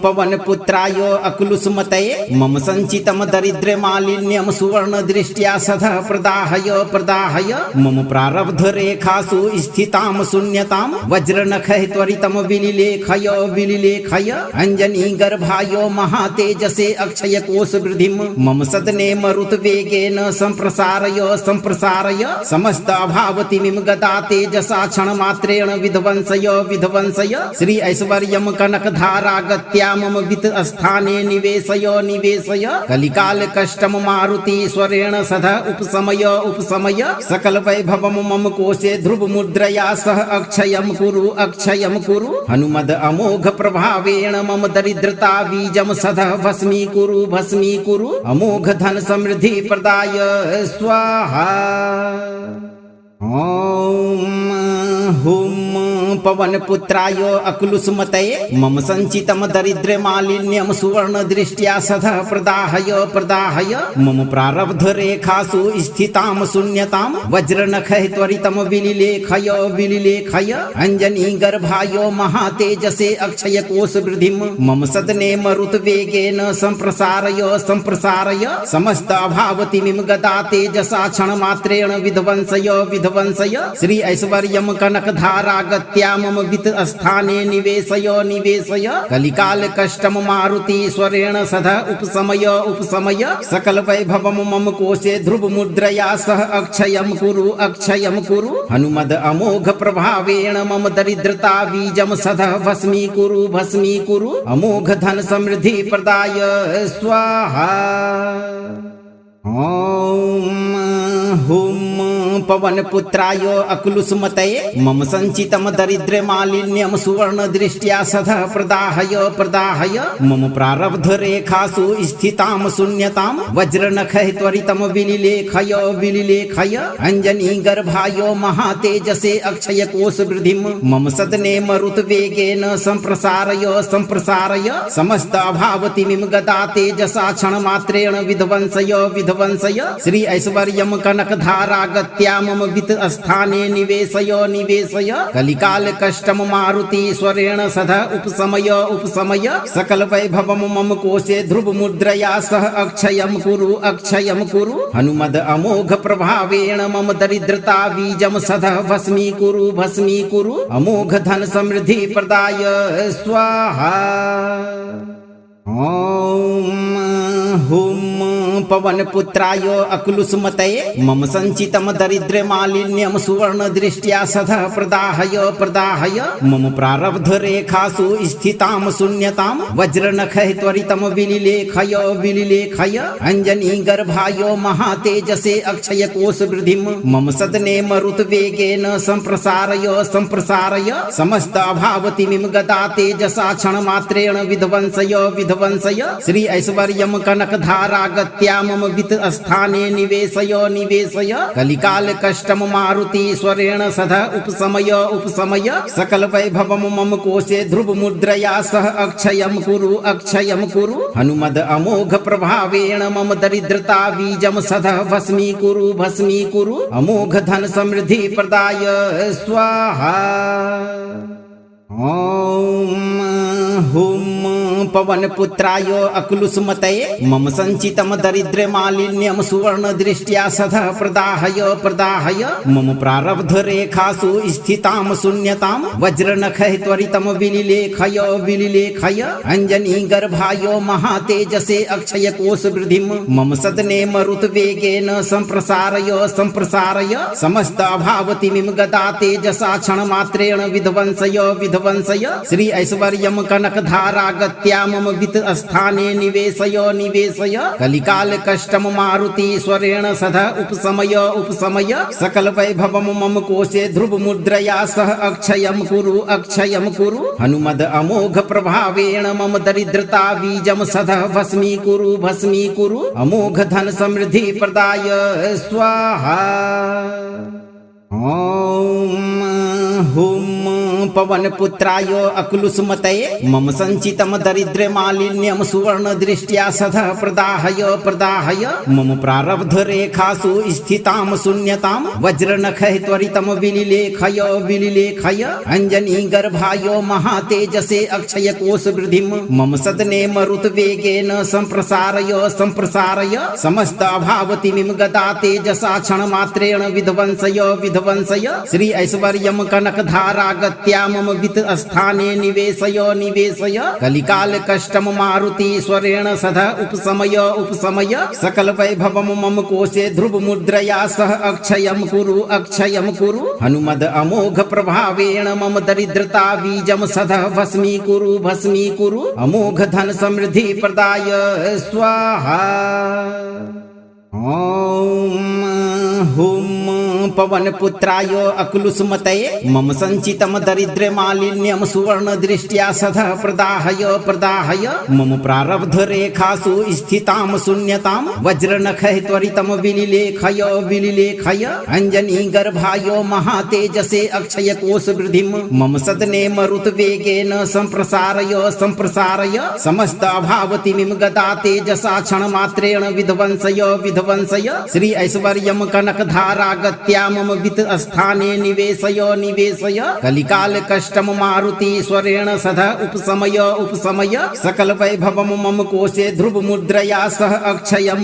पवन पुत्राय अक्लुसुमतये मम संचितम दरिद्र मालिन्यम सुवर्ण दृष्ट्या सदा प्रदाहय मम प्रारब्ध रेखासु स्थिताम शून्यताम वज्रनखै त्वरितम विलिलेखय अंजनी गर्भायो महातेजसे अक्षय कोश वृद्धिम मम सदने मरुत वेगेन संप्रसारय समस्त अभावतिमिम गदा तेजसा क्षण मात्रेण विध्वंसय श्री ऐश्वर्यम कनक धारागत्या मम वित्त स्थाने निवेशय कलिकाल कष्टम मारुति स्वरेण सदा उपशमय सकल वैभवम मम कोशे ध्रुव मुद्रया सह अक्षयम कुरु हनुमद अमोघ प्रभावेण मम दरिद्रता बीजम सदा भस्मी कुरु अमोघ धन समृद्धि प्रदाय स्वाहा। ओम हुम पवन पुत्राय अक्लुसुमतये मम संचितम दरिद्र मालिन्यम सुवर्ण दृष्ट्या सदा प्रदाहय मम प्रारब्ध रेखासु स्थिताम शून्यताम वज्रनखै त्वरितम विलिलेखय अंजनी गर्भायो महातेजसे अक्षय कोश वृद्धिम मम सदने मरुत वेगेन संप्रसारय समस्त अभावतिमिम गदा तेजसा क्षण मात्रेण विध्वंसय श्री ऐश्वर्यम कनक धारागत्या मम वित्त स्थाने निवेशय निवेशय कलिकाल कष्टम मारुतीश्वरेण सदा उपशमय उपशमय सकल वैभवम मम कोशे ध्रुव मुद्रया सह अक्षयम कुरु हनुमद अमोघ प्रभावेण मम दरिद्रता बीजम सदा भस्मी कुरु अमोघ धन समृद्धि प्रदाय स्वाहा। ओम हुम पवन पुत्राय अकुलुसुमतये मम संचितम दरिद्र मालिन्यम सुवर्ण दृष्ट्या सदा प्रदाहय मम प्रारब्ध रेखासु स्थिताम शून्यताम वज्र नखै त्वरितम विलिलेखय अंजनी गर्भायो महातेजसे अक्षय कोश वृद्धिम मम सदने मरुत वेगेन संप्रसारय समस्त अभावतिमिम गदा तेजसा क्षण मात्रेण विध्वंसय श्री ऐश्वर्यम कनक धारा गत्या मम वित्त स्थाने निवेशय कलिकाल कष्टम मारुतीश्वरेण सदा उपशमय सकल वैभवम मम कोशे ध्रुव मुद्रया सह अक्षयम कुरु हनुमद अमोघ प्रभावेण मम दरिद्रता बीजम सदा भस्मी कुरु अमोघ धन समृद्धि प्रदाय स्वाहा। ओम हुम पवन पुत्राय अकुलुसुमतये मम संचितम दरिद्र मालिन्यम सुवर्ण दृष्ट्या सदा प्रदाहय मम प्रारब्ध रेखासु स्थिताम शून्यताम वज्र नखै त्वरितम विलिलेखय अंजनी गर्भायो महातेजसे अक्षय कोश वृद्धिम मम सदने मरुत वेगेन संप्रसारय समस्त अभावतिमिम गदा तेजसा क्षण मात्रेण विध्वंसय श्री ऐश्वर्यम कनक धारा गत्या मम वित्त स्थाने निवेशय कलिकाल कष्टम मारुतीश्वरेण सदा उपशमय सकल वैभवम मम कोशे ध्रुव मुद्रया सह अक्षयम कुरु हनुमद अमोघ प्रभावेण मम दरिद्रता बीजम सदा भस्मी कुरु अमोघ धन समृद्धि प्रदाय स्वाहा। ओम हुम पवन पुत्राय अकुलुसुमतये मम संचितम दरिद्र मालिन्यम सुवर्ण दृष्ट्या सदा प्रदाहय मम प्रारब्ध रेखासु स्थिताम शून्यताम वज्र नखै त्वरितम विलिलेखय अंजनी गर्भायो महातेजसे अक्षय कोश वृद्धिम मम सदने मरुत वेगेन संप्रसारय समस्त अभावतिमिम गदा तेजसा क्षण मात्रेण विध्वंसय श्री ऐश्वर्यम कनक धारा गत्या मम वित्त स्थाने निवेशय कलिकाल कष्टम मारुतीश्वरेण सदा उपशमय सकल वैभवम मम कोशे ध्रुव मुद्रया सह अक्षयम कुरु हनुमद अमोघ प्रभावेण मम दरिद्रता बीजम सदा भस्मी कुरु अमोघ धन समृद्धि प्रदाय स्वाहा। ओम हुम पवन पुत्राय अकुलुसुमतये मम संचितम दरिद्र मालिन्यम सुवर्ण दृष्ट्या सदा प्रदाहय मम प्रारब्ध रेखासु स्थिताम शून्यताम वज्र नखै त्वरितम विलिलेखय अंजनी गर्भायो महातेजसे अक्षय कोश वृद्धिम मम सदने मरुत वेगेन संप्रसारय समस्त अभावतिमिम गदा तेजसा क्षण मात्रेण विध्वंसय श्री ऐश्वर्यम कनक धारा गत्या मम वित्त स्थाने निवेशय कलिकाल कष्टम मारुतीश्वरेण सदा उपशमय सकल वैभवम मम कोशे ध्रुव मुद्रया सह अक्षयम कुरु हनुमद अमोघ प्रभावेण मम दरिद्रता बीजम सदा भस्मी कुरु अमोघ धन समृद्धि प्रदाय स्वाहा। ओम हुम पवन पुत्राय अकुलुसुमतये मम संचितम दरिद्र मालिन्यम सुवर्ण दृष्ट्या सदा प्रदाहय मम प्रारब्ध रेखासु स्थिताम शून्यताम वज्र नखै त्वरितम विलिलेखय अंजनी गर्भायो महातेजसे अक्षय कोश वृद्धिम मम सदने मरुत वेगेन संप्रसारय समस्त अभावतिमिम गदा तेजसा क्षण मात्रेण विध्वंसय श्री ऐश्वर्यम कनक धारा गत्या धारागत्या मम वित्त स्थाने निवेशय निवेशय कलिकाल कष्टम मारुति स्वरेण सदा उपशमय उपशमय सकल वैभवम मम कोशे ध्रुव मुद्रया सह अक्षयम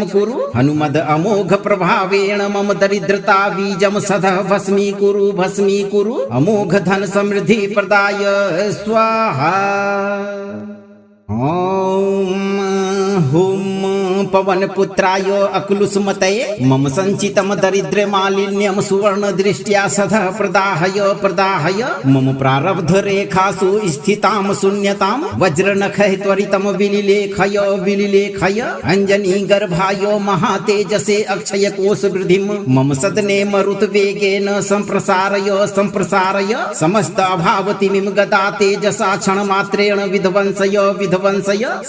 कुरु हनुमद अमोघ प्रभावेण मम दरिद्रता बीजम सदा भस्मी कुरु अमोघ धन समृद्धि प्रदाय स्वाहा। ओम हुम पवन पुत्राय अक्लुसुमतये मम संचितम दरिद्र मालिन्यम सुवर्ण दृष्ट्या सदा प्रदाहय मम प्रारब्ध रेखासु स्थिताम शून्यताम वज्रनखै त्वरितम विलिलेखय अंजनी गर्भाय महातेजसे अक्षय कोश वृद्धिम मम सदने मरुत वेगेन संप्रसारय समस्त अभावतिमिम गदा तेजसा क्षण मात्रेण विध्वंसय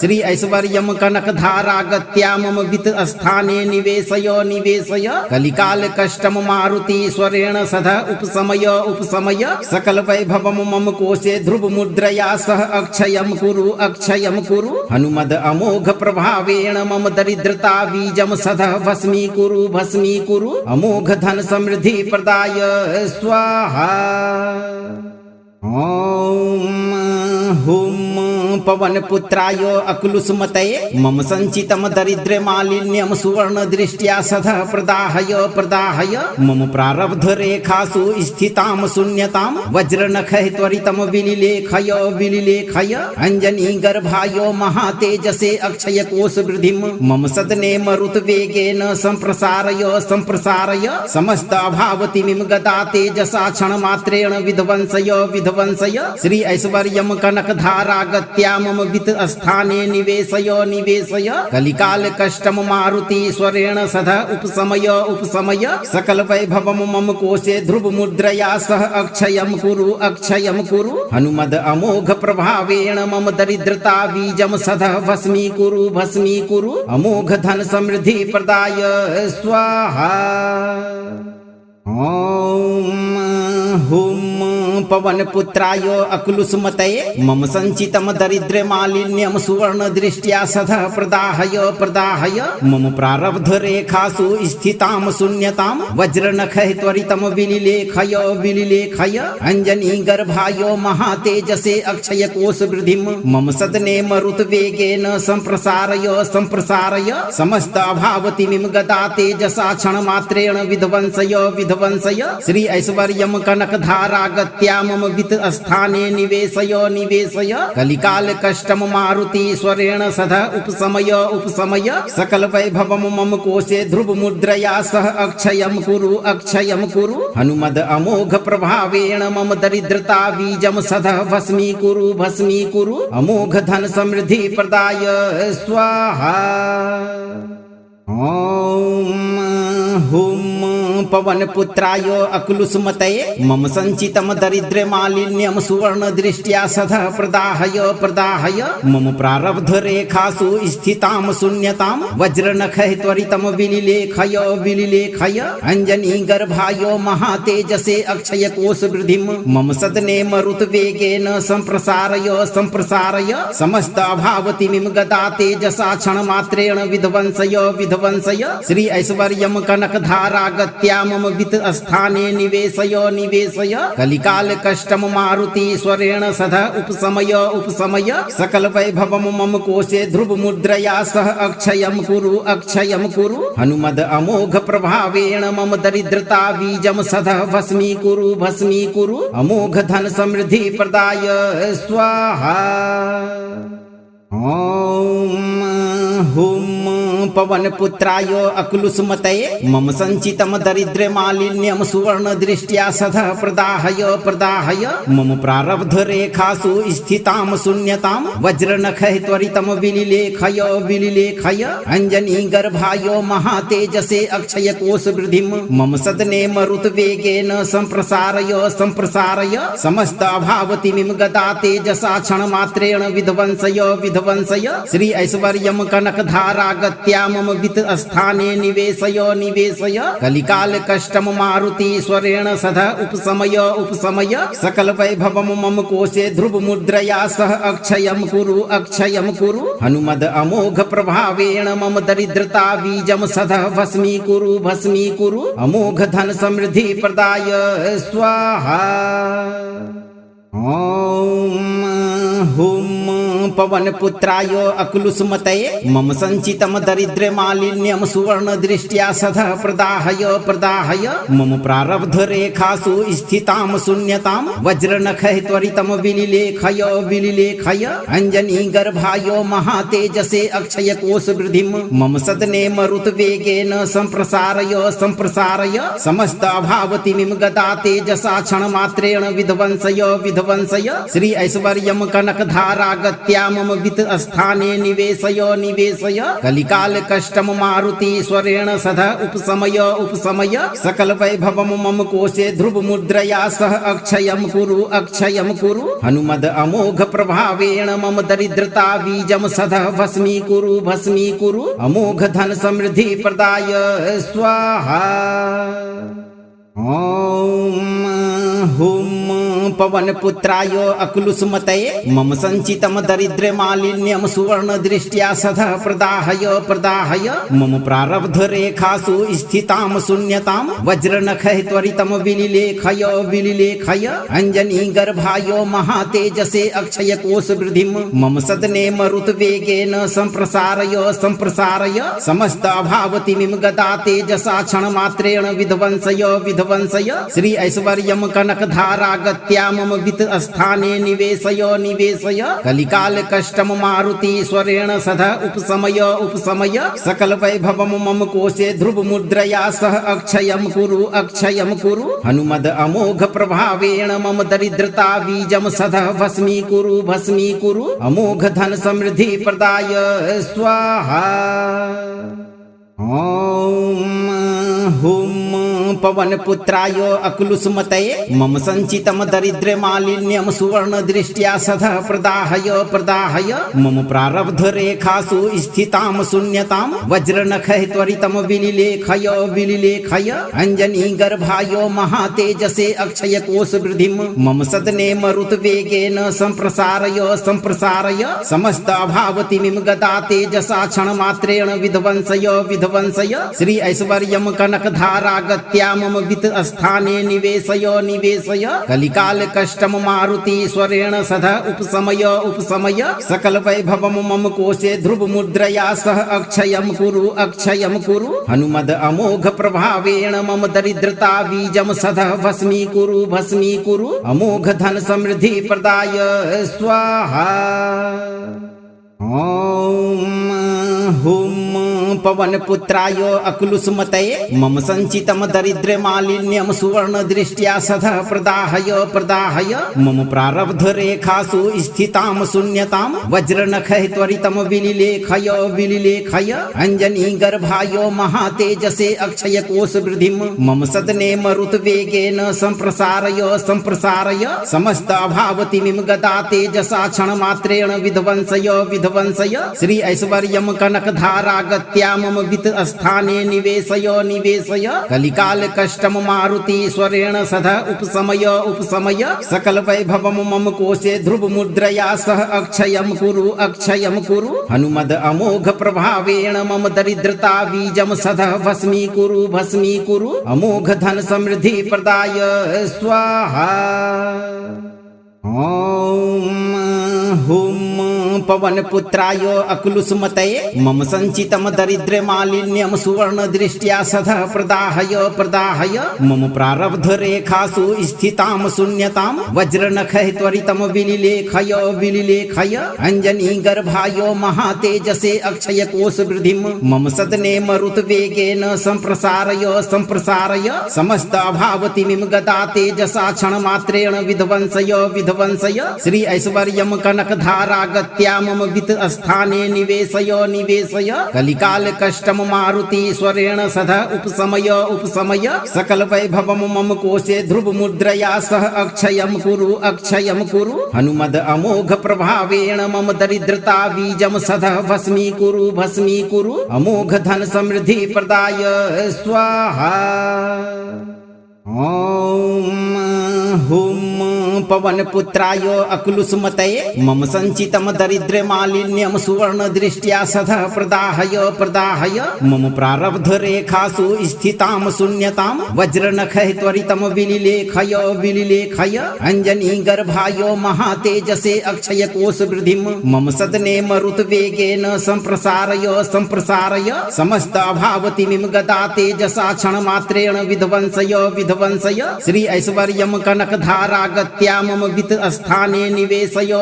श्री ऐश्वर्यम कनक धारागत्या मम वित्त स्थाने निवेशय कलिकाल कष्टम मारुति स्वरेण सदा उपशमय सकल वैभवम मम कोशे ध्रुव मुद्रया सह अक्षयम कुरु हनुमद अमोघ प्रभावेण मम दरिद्रता बीजम सदा भस्मी कुरु अमोघ धन समृद्धि प्रदाय स्वाहा। ओम हुम पवन पुत्राय अक्लुसुमतये मम संचितम दरिद्र मालिन्यम सुवर्ण दृष्ट्या सदा प्रदाहय मम प्रारब्ध रेखासु स्थिताम शून्यताम वज्रनखै त्वरितम विलिलेखय अंजनी गर्भाय महातेजसे अक्षय कोश वृद्धिम मम सदने मरुत वेगेन संप्रसारय समस्त अभावतिमिम गदा तेजसा क्षण मात्रेण विध्वंसय श्री ऐश्वर्यम कनक धारागत्या मम वित्त स्थाने निवेशय कलिकाल कष्टम मारुति स्वरेण सदा उपशमय सकल वैभवम मम कोशे ध्रुव मुद्रया सह अक्षयम कुरु हनुमद अमोघ प्रभावेण मम दरिद्रता बीजम सदा भस्मी कुरु अमोघ धन समृद्धि प्रदाय स्वाहा। ओम हुम पवन पुत्राय अक्लुसुमतये मम संचितम दरिद्र मालिन्यम सुवर्ण दृष्ट्या सदा प्रदाहय मम प्रारब्ध रेखासु स्थिताम शून्यताम वज्रनखै त्वरितम विलिलेखय अंजनी गर्भाय महातेजसे अक्षय कोश वृद्धिम मम सदने मरुत वेगेन संप्रसारय समस्त अभावतिमिम गदा तेजसा क्षण मात्रेण विध्वंसय श्री ऐश्वर्यम कनक धारागत्या मम वित्त स्थाने निवेशय कलिकाल कष्टम मारुति स्वरेण सदा उपशमय सकल वैभवम मम कोशे ध्रुव मुद्रया सह अक्षयम कुरु हनुमद अमोघ प्रभावेण मम दरिद्रता बीजम सदा भस्मी कुरु अमोघ धन समृद्धि प्रदाय स्वाहा। ओम हुम पवन पुत्राय अक्लुसुमतये मम संचितम दरिद्र मालिन्यम सुवर्ण दृष्ट्या सदा प्रदाहय मम प्रारब्ध रेखासु स्थिताम शून्यताम वज्रनखै त्वरितम विलिलेखय अंजनी गर्भाय महातेजसे अक्षय कोश वृद्धिम मम सदने मरुत वेगेन संप्रसारय समस्त अभावतिमिम गदा तेजसा क्षण मात्रेण विध्वंसय श्री ऐश्वर्यम कनक धारागत्या मम वित्त स्थाने निवेशय कलिकाल कष्टम मारुति स्वरेण सदा उपशमय सकल वैभवम मम कोशे ध्रुव मुद्रया सह अक्षयम कुरु हनुमद अमोघ प्रभावेण मम दरिद्रता बीजम सदा भस्मी कुरु अमोघ धन समृद्धि प्रदाय स्वाहा। ओम हुम पवन पुत्राय अक्लुसुमतये मम संचितम दरिद्र मालिन्यम सुवर्ण दृष्ट्या सदा प्रदाहय मम प्रारब्ध रेखासु स्थिताम शून्यताम वज्रनखै त्वरितम विलिलेखय अंजनी गर्भाय महातेजसे अक्षय कोश वृद्धिम मम सदने मरुत वेगेन संप्रसारय समस्त अभावतिमिम गदा तेजसा क्षण मात्रेण विध्वंसय श्री ऐश्वर्यम कनक धारागत्या धारागत्या मम वित्त स्थाने निवेशय निवेशय कलिकाल कष्टम मारुति स्वरेण सदा उपशमय उपशमय सकल वैभवम मम कोशे ध्रुव मुद्रया सह अक्षयम कुरु हनुमद अमोघ प्रभावेण मम दरिद्रता बीजम सदा भस्मी कुरु अमोघ धन समृद्धि प्रदाय स्वाहा। ओम हुम पवन पुत्राय अकुलुसुमतये मम संचितम दरिद्र मालिन्यम सुवर्ण दृष्ट्या सदा प्रदाहय मम प्रारब्ध रेखासु स्थिताम शून्यताम वज्रनखै त्वरितम विलिलेखय अंजनी गर्भायो महातेजसे अक्षय कोश वृद्धिम मम सदने मरुत वेगेन संप्रसारय समस्त अभावतिमिम गदा तेजसा क्षण मात्रेण विध्वंसय श्री ऐश्वर्यम कनक धारागत्या मम वित्त स्थाने निवेशय कलिकाल कष्टम मारुति स्वरेण सदा उपशमय सकल वैभवम मम कोशे ध्रुव मुद्रया सह अक्षयम कुरु हनुमद अमोघ प्रभावेण मम दरिद्रता बीजम सदा भस्मी कुरु अमोघ धन समृद्धि प्रदाय स्वाहा। ओम हुम पवन पुत्राय अकुलुसुमतये मम संचितम दरिद्र मालिन्यम सुवर्ण दृष्ट्या सदा प्रदाहय मम प्रारब्ध रेखासु स्थिताम शून्यताम वज्रनखै त्वरितम विलिलेखय अंजनी गर्भायो महातेजसे अक्षय कोश वृद्धिम मम सदने मरुत वेगेन संप्रसारय समस्त अभावतिमिम गदा तेजसा क्षण मात्रेण विध्वंसय श्री ऐश्वर्यम कनक धारागत्या मम वित्त स्थाने निवेशय कलिकाल कष्टम मारुति स्वरेण सदा उपशमय सकल वैभवम मम कोशे ध्रुव मुद्रया सह अक्षयम कुरु हनुमद अमोघ प्रभावेण मम दरिद्रता बीजम सदा भस्मी कुरु अमोघ धन समृद्धि प्रदाय स्वाहा। ओम हुम पवन पुत्राय अकुलुसुमतये मम संचितम दरिद्र मालिन्यम सुवर्ण दृष्ट्या सदा प्रदाहय मम प्रारब्ध रेखासु स्थिताम शून्यताम वज्रनखै त्वरितम विलिलेखय अंजनी गर्भायो महातेजसे अक्षय कोश वृद्धिम मम सदने मरुत वेगेन संप्रसारय समस्त अभावतिमिम गदा तेजसा क्षण मात्रेण विध्वंसय श्री ऐश्वर्यम कनक धारागत्या मम वित्त स्थाने निवेशय कलिकाल कष्टम मारुति स्वरेण सदा उपशमय सकल वैभवम मम कोशे ध्रुव मुद्रया सह अक्षयम कुरु हनुमद अमोघ प्रभावेण मम दरिद्रता बीजम सदा भस्मी कुरु अमोघ धन समृद्धि प्रदाय स्वाहा। ओम हुम पवन पुत्राय अकुलुसुमतये मम संचितम दरिद्र मालिन्यम सुवर्ण दृष्ट्या सदा प्रदाहय मम प्रारब्ध रेखासु स्थिताम शून्यताम वज्रनखै त्वरितम विलिलेखय अंजनी गर्भायो महातेजसे अक्षय कोश वृद्धिम मम सदने मरुत वेगेन संप्रसारय समस्त अभावतिमिम गदा तेजसा क्षण मात्रेण विध्वंसय श्री ऐश्वर्यम कनक धारागत्या मम वित्त स्थाने निवेशय कलिकाल कष्टम मारुति स्वरेण सदा उपशमय सकल वैभवम मम कोशे ध्रुव मुद्रया सह अक्षयम कुरु हनुमद अमोघ प्रभावेण मम दरिद्रता बीजम सदा भस्मी कुरु अमोघ धन समृद्धि प्रदाय स्वाहा। ओम हुम पवन पुत्राय अकुलुसुमतये मम संचितम दरिद्र मालिन्यम सुवर्ण दृष्ट्या सदा प्रदाहय मम प्रारब्ध रेखासु स्थिताम शून्यताम वज्रनखै त्वरितम विलिलेखय अंजनी गर्भायो महातेजसे अक्षय कोश वृद्धिम मम सदने मरुत वेगेन संप्रसारय समस्त अभावतिमिम गदा तेजसा क्षण मात्रेण विध्वंसय श्री ऐश्वर्यम कनक धारागत्या मम वित्त स्थाने निवेशय निवेशय कलिकाल कष्टम मारुति स्वरेण सदा उपशमय उपशमय सकल वैभवम मम कोशे ध्रुव मुद्रया सह अक्षयम कुरु हनुमद अमोघ प्रभावेण मम दरिद्रता बीजम सदा भस्मी कुरु अमोघ धन समृद्धि प्रदाय स्वाहा। ओम हुम पवन पुत्राय अक्लुसुमतये मम संचितम दरिद्र मालिन्यम सुवर्ण दृष्ट्या सदा प्रदाहय मम प्रारब्ध रेखासु स्थिताम शून्यताम वज्रनखै त्वरितम विलिलेखय अंजनी गर्भायो महातेजसे अक्षय कोश वृद्धिम मम सदने मरुत वेगेन संप्रसारय समस्त अभावतिमिम गदा तेजसा क्षण मात्रेण विध्वंसय श्री ऐश्वर्यम कनक धारा गत्या मम वित्त स्थाने निवेशय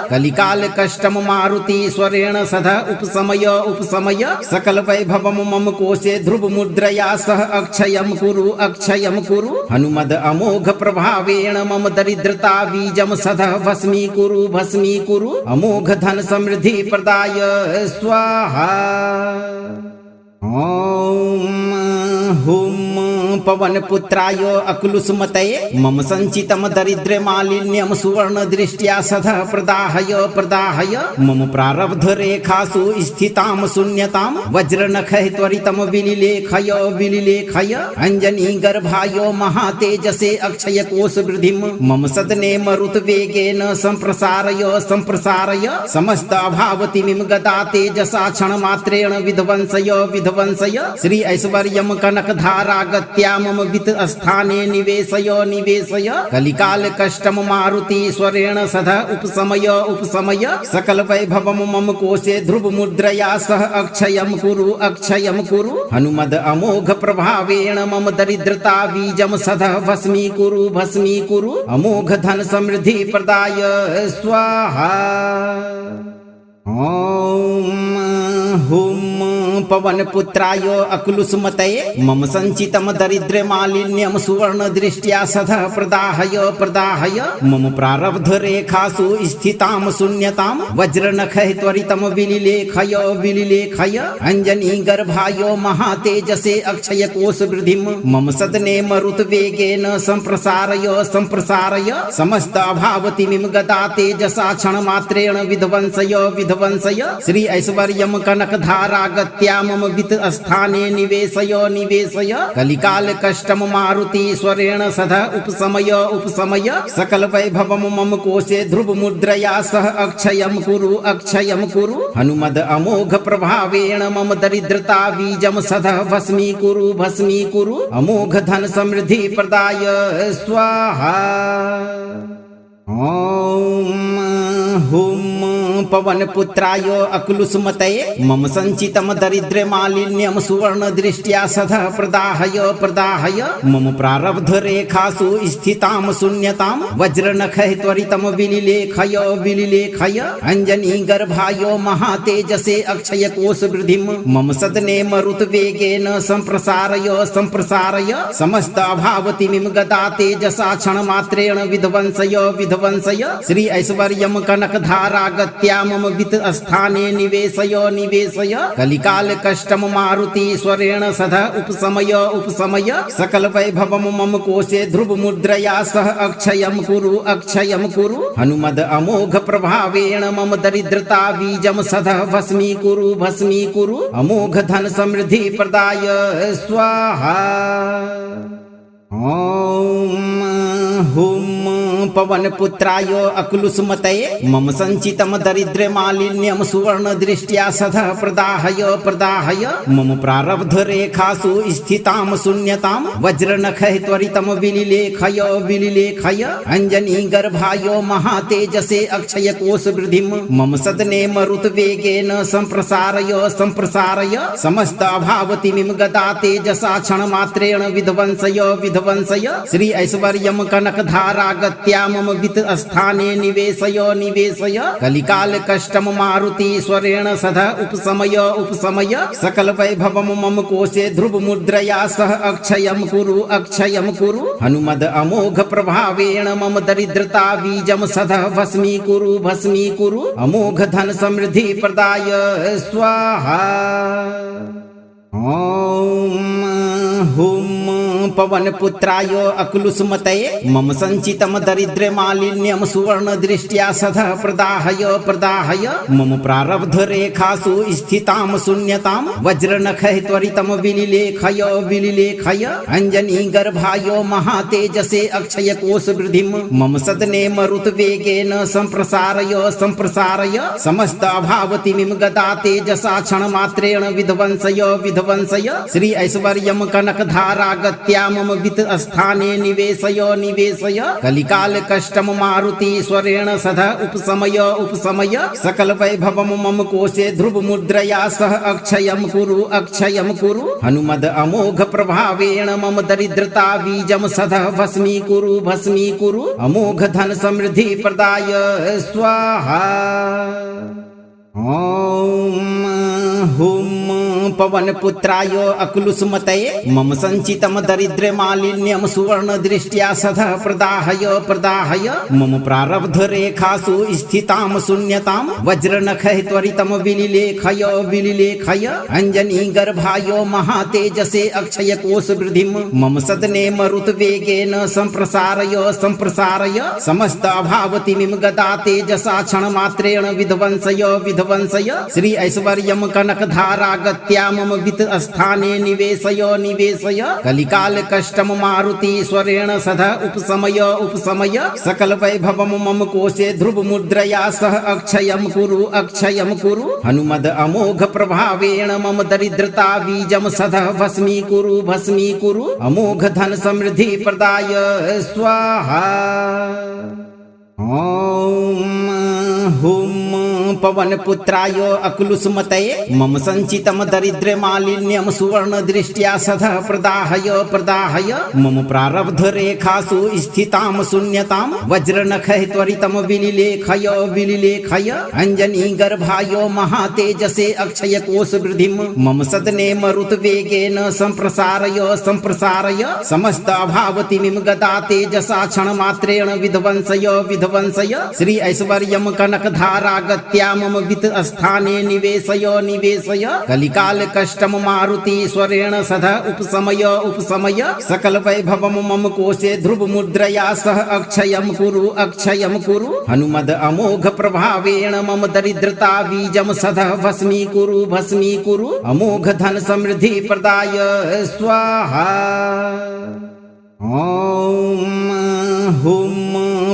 कलिकाल कष्टम मारुति स्वरेण सदा उपशमय सकल वैभवम मम कोशे ध्रुव मुद्रया सह अक्षयम कुरु हनुमद अमोघ प्रभावेण मम दरिद्रता बीजम सदा भस्मी कुरु अमोघ धन समृद्धि प्रदाय स्वाहा। ओम हुम पवन पुत्राय अक्लुसुमतये मम संचितम दरिद्र मालिन्यम सुवर्ण दृष्ट्या सदा प्रदाहय मम प्रारब्ध रेखासु स्थिताम शून्यताम वज्रनखै त्वरितम विलिलेखय अंजनी गर्भायो महातेजसे अक्षय कोश वृद्धिम मम सदने मरुत वेगेन संप्रसारय समस्त अभावतिमिम गदा तेजसा क्षण मात्रेण विध्वंसय श्री ऐश्वर्यम कनक धारा गत्या मम वित्त स्थाने निवेशय कलिकाल कष्टम मारुति स्वरेण सदा उपशमय सकल वैभवम मम कोशे ध्रुव मुद्रया सह अक्षयम कुरु हनुमद अमोघ प्रभावेण मम दरिद्रता बीजम सदा भस्मी कुरु अमोघ धन समृद्धि प्रदाय स्वाहा। ओम हुम पवन पुत्राय अक्लुसुमतये मम संचितम दरिद्र मालिन्यम सुवर्ण दृष्ट्या सदा प्रदाहय मम प्रारब्ध रेखासु स्थिताम शून्यताम वज्रनखै त्वरितम विलिलेखय अंजनी गर्भायो महातेजसे अक्षय कोश वृद्धिम मम सदने मरुत वेगेन संप्रसारय समस्त अभावतिमिम गदा तेजसा क्षण मात्रेण विध्वंसय श्री ऐश्वर्यम कनक धारा गत्या मम वित्त स्थाने निवेशय कलिकाल कष्टम मारुति स्वरेण सदा उपशमय सकल वैभवम मम कोशे ध्रुव मुद्रया सह अक्षयम कुरु हनुमद अमोघ प्रभावेण मम दरिद्रता बीजम सदा भस्मी कुरु अमोघ धन समृद्धि प्रदाय स्वाहा। ओम हुम पवन पुत्राय अक्लुसुमतये मम संचितम दरिद्र मालिन्यम सुवर्ण दृष्ट्या सदा प्रदाहय मम प्रारब्ध रेखासु स्थिताम शून्यताम वज्रनखै त्वरितम विलिलेखय अंजनी गर्भायो महातेजसे अक्षय कोश वृद्धिम मम सदने मरुत वेगेन संप्रसारय समस्त अभावतिमिम गदा तेजसा क्षण मात्रेण विध्वंसय श्री ऐश्वर्यम कनक धारा गत्या मम वित्त स्थाने निवेशय कलिकाल कष्टम मारुति स्वरेण सदा उपशमय सकल वैभवम मम कोशे ध्रुव मुद्रया सह अक्षयम कुरु हनुमद अमोघ प्रभावेण मम दरिद्रता बीजम सदा भस्मी कुरु अमोघ धन समृद्धि प्रदाय स्वाहा। ओम हुम पवन पुत्राय अक्लुसुमतये मम संचितम दरिद्र मालिन्यम सुवर्ण दृष्ट्या सदा प्रदाहय मम प्रारब्ध रेखासु स्थिताम शून्यताम वज्रनखै त्वरितम विलिलेखय अंजनी गर्भायो महातेजसे अक्षय कोश वृद्धिम मम सदने मरुत वेगेन संप्रसारय समस्त अभावतिमिम गदा तेजसा क्षण मात्रेण विध्वंसय श्री ऐश्वर्यम कनक धारा गत्या मम वित्त स्थाने निवेशय निवेशय कलिकाल कष्टम मारुति स्वरेण सदा उपशमय उपशमय सकल वैभवम मम कोशे ध्रुव मुद्रया सह अक्षयम कुरु हनुमद अमोघ प्रभावेण मम दरिद्रता बीजम सदा भस्मी कुरु अमोघ धन समृद्धि प्रदाय स्वाहा। ओम हुम पवन पुत्राय अकुलुसुमतये मम संचितम दरिद्र मालिन्यम सुवर्ण दृष्ट्या सदा प्रदाहय मम प्रारब्ध रेखासु स्थिताम शून्यताम वज्र नखै त्वरितम विलिलेखय अंजनी गर्भायो महातेजसे अक्षय कोश वृद्धिम मम सदने मरुत वेगेन संप्रसारय समस्त अभावतिमिम गदा तेजसा क्षण मात्रेण विध्वंसय श्री ऐश्वर्यम कनक धारा गत्या मम वित्त स्थाने निवेशय कलिकाल कष्टम मारुति स्वरेण सदा उपशमय सकल वैभवम मम कोशे ध्रुव मुद्रया सह अक्षयम कुरु हनुमद अमोघ प्रभावेण मम दरिद्रता बीजम सदा भस्मी कुरु अमोघ धन समृद्धि प्रदाय स्वाहा। ओम हुम पवन पुत्राय अकुलुसुमतये मम संचितम दरिद्र मालिन्यम सुवर्ण दृष्ट्या सदा प्रदाहय मम प्रारब्ध रेखासु स्थिताम शून्यताम वज्र नखै त्वरितम विलिलेखय अंजनी गर्भायो महातेजसे अक्षय कोश वृद्धिम मम सदने मरुत वेगेन संप्रसारय समस्त अभावतिमिम गदा तेजसा क्षण मात्रेण विध्वंसय श्री ऐश्वर्यम कनक धारा गत्या मम वित्त स्थाने निवेशय कलिकाल कष्टम मारुति स्वरेण सदा उपशमय सकल वैभवम मम कोशे ध्रुव मुद्रया सह अक्षयम कुरु हनुमद अमोघ प्रभावेण मम दरिद्रता बीजम सदा भस्मी कुरु अमोघ धन समृद्धि प्रदाय स्वाहा। ओम हुम पवन पुत्राय अकुलुसुमतये मम संचितम दरिद्र मालिन्यम सुवर्ण दृष्ट्या सदा प्रदाहय मम प्रारब्ध रेखासु स्थिताम शून्यताम वज्र नखै त्वरितम विलिलेखय अंजनी गर्भायो महातेजसे अक्षय कोश वृद्धिम मम सदने मरुत वेगेन संप्रसारय समस्त अभावतिमिम गदा तेजसा क्षण मात्रेण विध्वंसय श्री ऐश्वर्यम कनक धारा गत्या मम वित्त स्थाने निवेशय कलिकाल कष्टम मारुति स्वरेण सदा उपशमय सकल वैभवम मम कोशे ध्रुव मुद्रया सह अक्षयम कुरु हनुमद अमोघ प्रभावेण मम दरिद्रता बीजम सदा भस्मी कुरु अमोघ धन समृद्धि प्रदाय स्वाहा। ओम हुम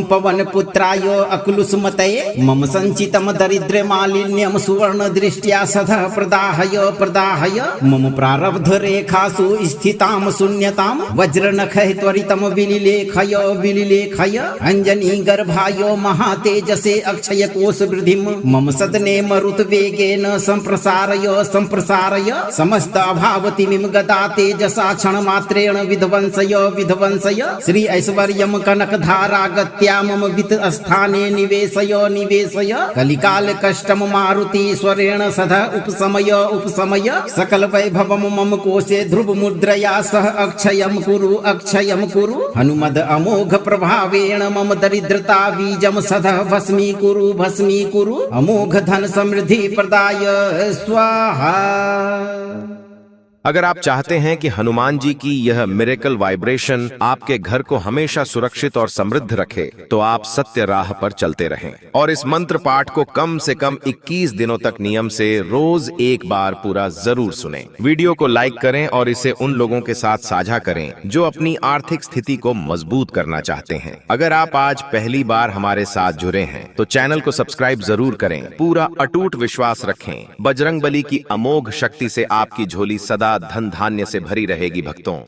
पवन पुत्राय अकुलुसुमतये मम संचितम दरिद्र मालिन्यम सुवर्ण दृष्ट्या सदा प्रदाहय मम प्रारब्ध रेखासु स्थिताम शून्यताम वज्र नखै त्वरितम विलिलेखय अंजनी गर्भायो महातेजसे अक्षय कोश वृद्धिम मम सदने मरुत वेगेन संप्रसारय समस्त अभावतिमिम गदा तेजसा क्षण मात्रेण विध्वंसय श्री ऐश्वर्यम कनक धारा गत्या मम वित्त स्थाने निवेशय कलिकाल कष्टम मारुति स्वरेण सदा उपशमय सकल वैभवम मम कोशे ध्रुव मुद्रया सह अक्षयम कुरु हनुमद अमोघ प्रभावेण मम दरिद्रता बीजम सदा भस्मी कुरु अमोघ धन समृद्धि प्रदाय स्वाहा। अगर आप चाहते हैं कि हनुमान जी की यह मिरेकल वाइब्रेशन आपके घर को हमेशा सुरक्षित और समृद्ध रखे, तो आप सत्य राह पर चलते रहें और इस मंत्र पाठ को कम से कम 21 दिनों तक नियम से रोज एक बार पूरा जरूर सुनें। वीडियो को लाइक करें और इसे उन लोगों के साथ साझा करें जो अपनी आर्थिक स्थिति को मजबूत करना चाहते हैं। अगर आप आज पहली बार हमारे साथ जुड़े हैं तो चैनल को सब्सक्राइब जरूर करें। पूरा अटूट विश्वास रखें, बजरंगबली की अमोघ शक्ति से आपकी झोली सदा धन धान्य से भरी रहेगी भक्तों।